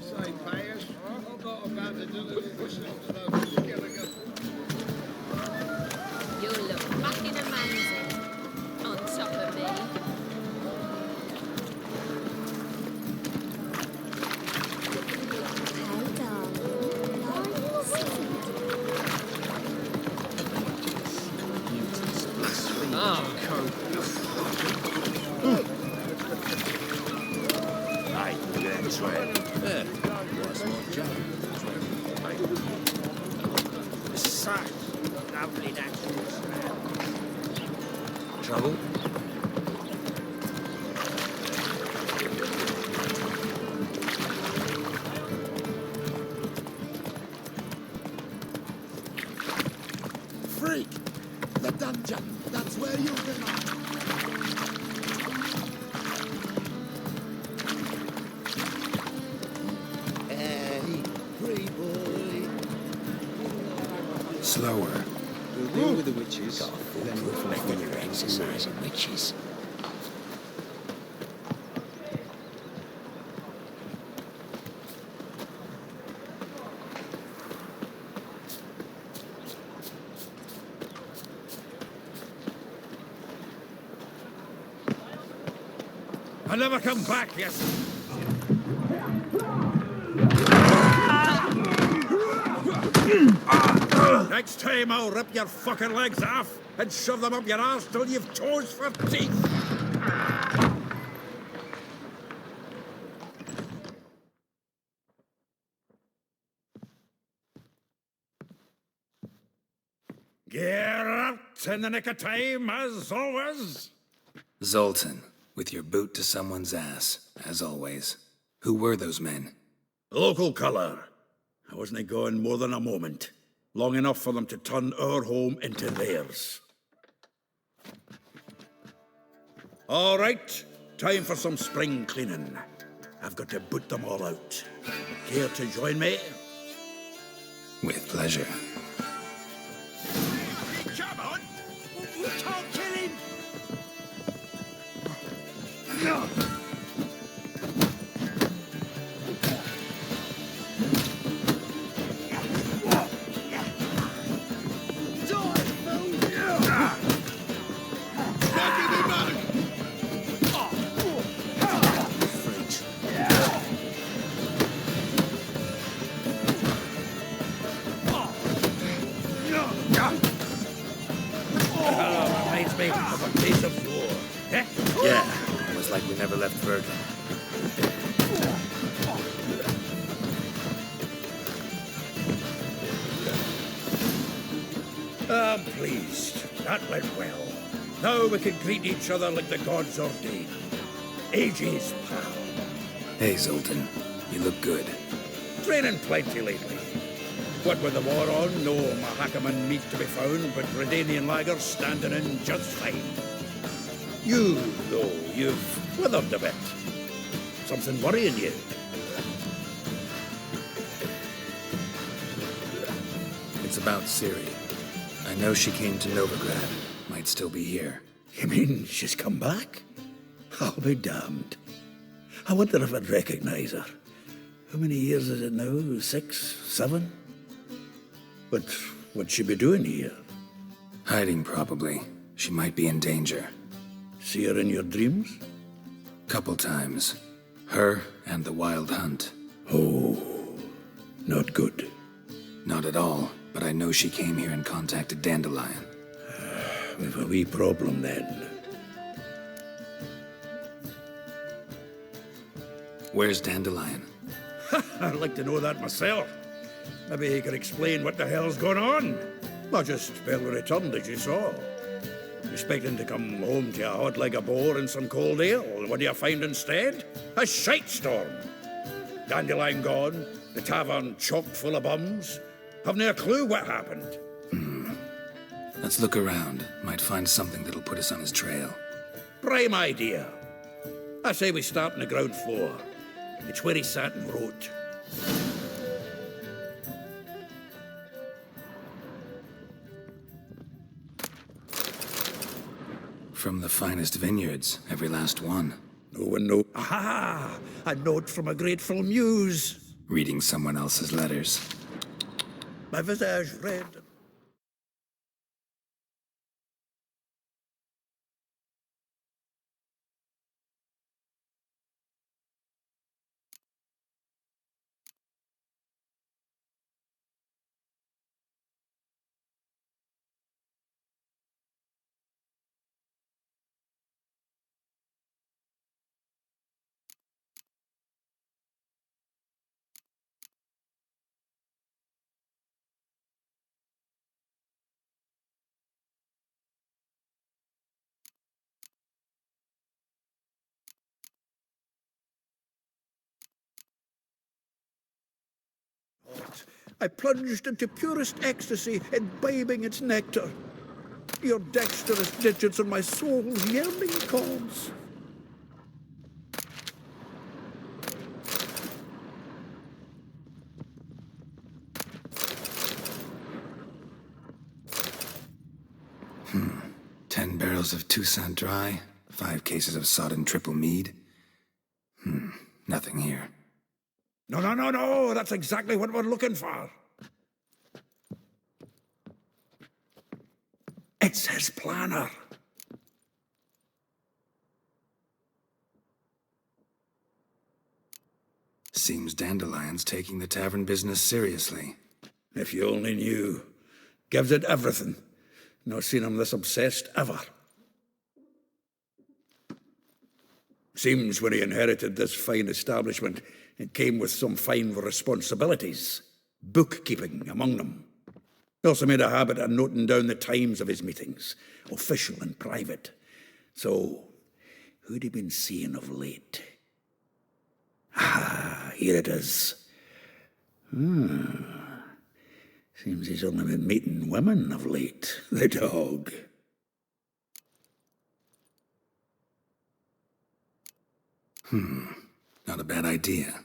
Say, PYRES, I'm not about to do a little whistle to those skeletons. You look fucking amazing on top of me. Lovely natural Trouble? The dungeon. That's where you belong. Hey, free boy. Slower. We'll deal with the witches, then we'll When you're exercising witches. I'll never come back, yes. Next time I'll rip your fucking legs off and shove them up your arse till you've toes for teeth. Get out in the nick of time, as always. Zoltan, with your boot to someone's ass, as always. Who were those men? Local colour. I wasn't gone more than a moment. Long enough for them to turn our home into theirs. All right, time for some spring cleaning. I've got to boot them all out. Care to join me? With pleasure. Come on! We can't kill him! Reminds me of a case of war. Eh? Yeah, it was like we never left Virgin. I'm pleased. That went well. Now we can greet each other like the gods ordained. Ages, pal. Hey, Zoltan. You look good. Training plenty lately. What with the war on, no Mahakaman meat to be found, but Redanian lagers standing in just fine. You, though, you've withered a bit. Something worrying you? It's about Ciri. I know she came to Novigrad. Might still be here. You mean she's come back? I'll be damned. I wonder if I'd recognize her. How many years is it now? 6, 7? But what'd she be doing here? Hiding, probably. She might be in danger. See her in your dreams? Couple times. Her and the Wild Hunt. Oh, not good. Not at all, but I know she came here and contacted Dandelion. We've a wee problem then. Where's Dandelion? I'd like to know that myself. Maybe he could explain what the hell's going on. Not just barely returned, as you saw. Expecting to come home to a hot like a boar and some cold ale. What do you find instead? A shite storm. Dandelion gone, the tavern chock full of bums. Haven't a clue what happened. Let's look around. Might find something that'll put us on his trail. Prime idea. I say we start on the ground floor. It's where he sat and wrote. From the finest vineyards, every last one. No one knows. Aha! A note from a grateful muse. Reading someone else's letters. My visage red. I plunged into purest ecstasy, imbibing its nectar. Your dexterous digits on my soul's yearning chords. Hmm. 10 barrels of Toussaint Dry, 5 cases of sodden triple mead. Nothing here. No, that's exactly what we're looking for. It's his planner. Seems Dandelion's taking the tavern business seriously. If you only knew. Gives it everything. Not seen him this obsessed ever. Seems when he inherited this fine establishment, it came with some fine responsibilities. Bookkeeping among them. He also made a habit of noting down the times of his meetings, official and private. So, who'd he been seeing of late? Ah, here it is. Seems he's only been meeting women of late, the dog. Not a bad idea.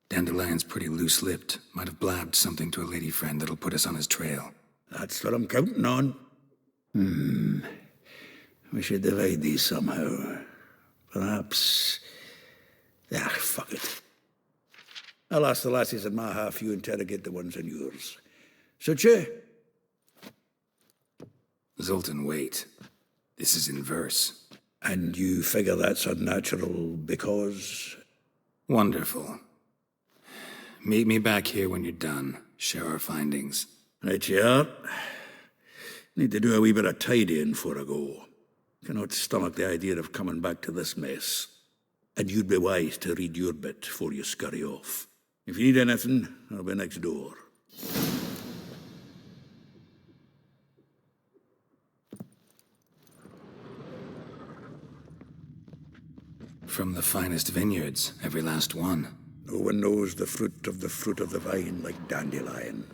Dandelion's pretty loose-lipped. Might have blabbed something to a lady friend that'll put us on his trail. That's what I'm counting on. We should divide these somehow. Perhaps... fuck it. I'll ask the lassies in my half, you interrogate the ones in yours. Suit you? Zoltan, wait. This is in verse. And you figure that's unnatural because... Wonderful. Meet me back here when you're done. Share our findings. Right you are. Need to do a wee bit of tidying before I go. Cannot stomach the idea of coming back to this mess. And you'd be wise to read your bit before you scurry off. If you need anything, I'll be next door. From the finest vineyards, every last one. No one knows the fruit of the vine like Dandelion.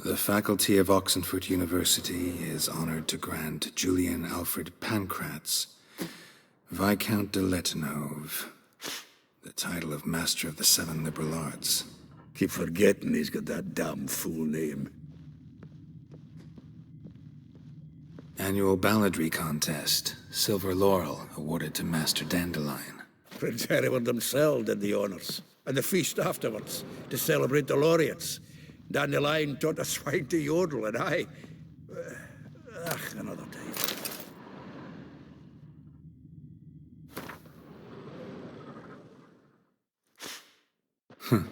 The faculty of Oxenford University is honored to grant Julian Alfred Pancratz, Viscount de Letenhove, the title of Master of the Seven Liberal Arts. Keep forgetting he's got that damn full name. Annual balladry contest, Silver Laurel, awarded to Master Dandelion. Prince Hereward himself did the honors, and the feast afterwards, to celebrate the laureates. Dandelion taught a swine to yodel, and I... another time.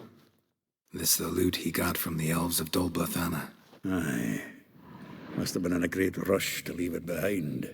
This the loot he got from the elves of Dol Blathanna. Aye. Must have been in a great rush to leave it behind.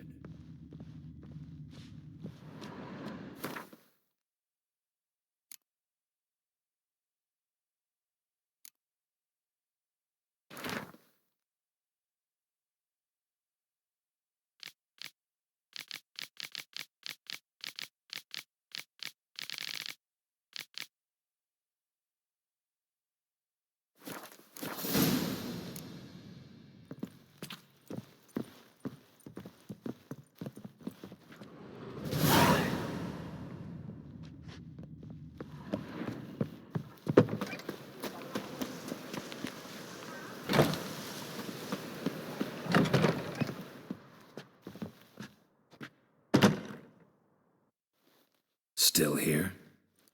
Still here?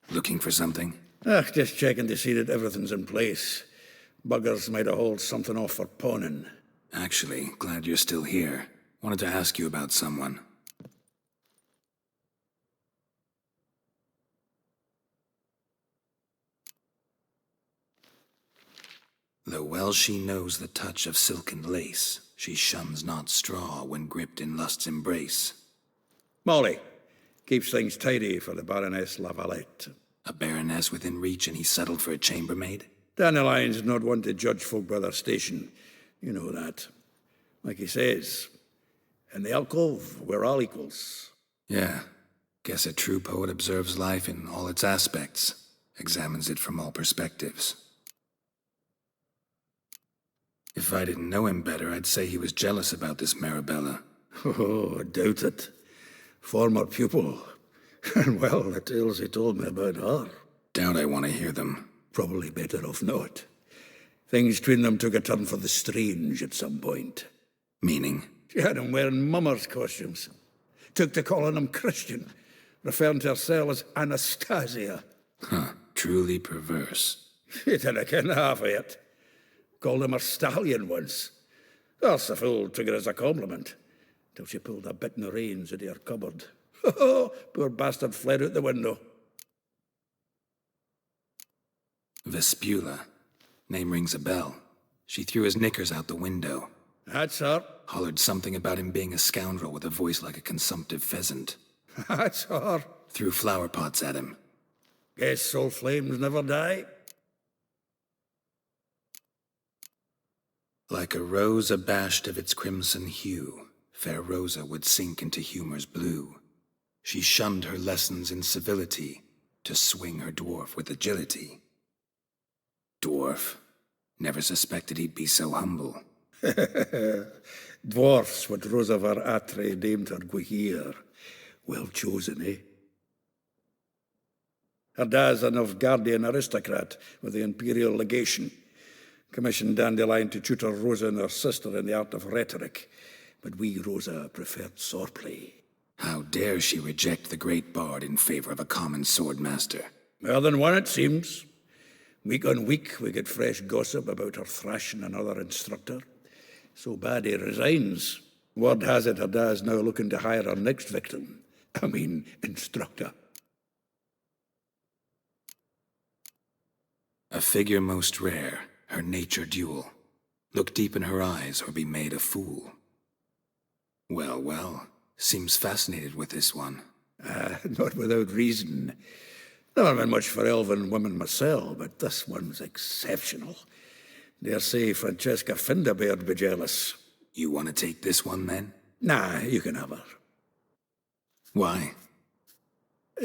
Looking for something? Just checking to see that everything's in place. Buggers might have hauled something off for pawning. Actually, glad you're still here. Wanted to ask you about someone. Though well she knows the touch of silken lace, she shuns not straw when gripped in lust's embrace. Molly keeps things tidy for the Baroness Lavalette. A baroness within reach, and he settled for a chambermaid? Dandelion's not one to judge folk by their station. You know that. Like he says, in the alcove, we're all equals. Yeah. Guess a true poet observes life in all its aspects, examines it from all perspectives. If I didn't know him better, I'd say he was jealous about this Marabella. Oh, I doubt it. Former pupil. And well, the tales he told me about her. Doubt I want to hear them. Probably better off not. Things between them took a turn for the strange at some point. Meaning? She had him wearing mummers' costumes. Took to calling him Christian, referring to herself as Anastasia. Huh, truly perverse. She didn't ken half of it. Called him her stallion once. Else the fool took it as a compliment, till she pulled a bit in the reins out of her cupboard. Oh, poor bastard fled out the window. Vespula. Name rings a bell. She threw his knickers out the window. That's her. Hollered something about him being a scoundrel with a voice like a consumptive pheasant. That's her. Threw flower pots at him. Guess soul flames never die. Like a rose abashed of its crimson hue, fair Rosa would sink into humor's blue. She shunned her lessons in civility, to swing her dwarf with agility. Dwarf. Never suspected he'd be so humble. Dwarfs what Rosa var Atre named her Guihir. Well chosen, eh? Her dad's a Novigradien aristocrat with the imperial legation. Commissioned Dandelion to tutor Rosa and her sister in the art of rhetoric, but we, Rosa, preferred swordplay. How dare she reject the great bard in favor of a common swordmaster? More than one, it seems. Week on week, we get fresh gossip about her thrashing another instructor. So bad he resigns. Word has it her dad's now looking to hire her next victim. Instructor. A figure most rare, her nature dual. Look deep in her eyes or be made a fool. Well, well, seems fascinated with this one. Not without reason. Never been much for elven women myself, but this one's exceptional. Dare say Francesca Finderbeard be jealous. You want to take this one, then? Nah, you can have her. Why?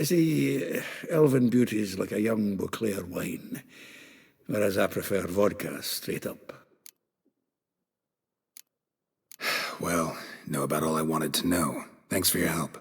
See, elven beauty's like a young Beauclair wine, whereas I prefer vodka straight up. Well, know about all I wanted to know. Thanks for your help.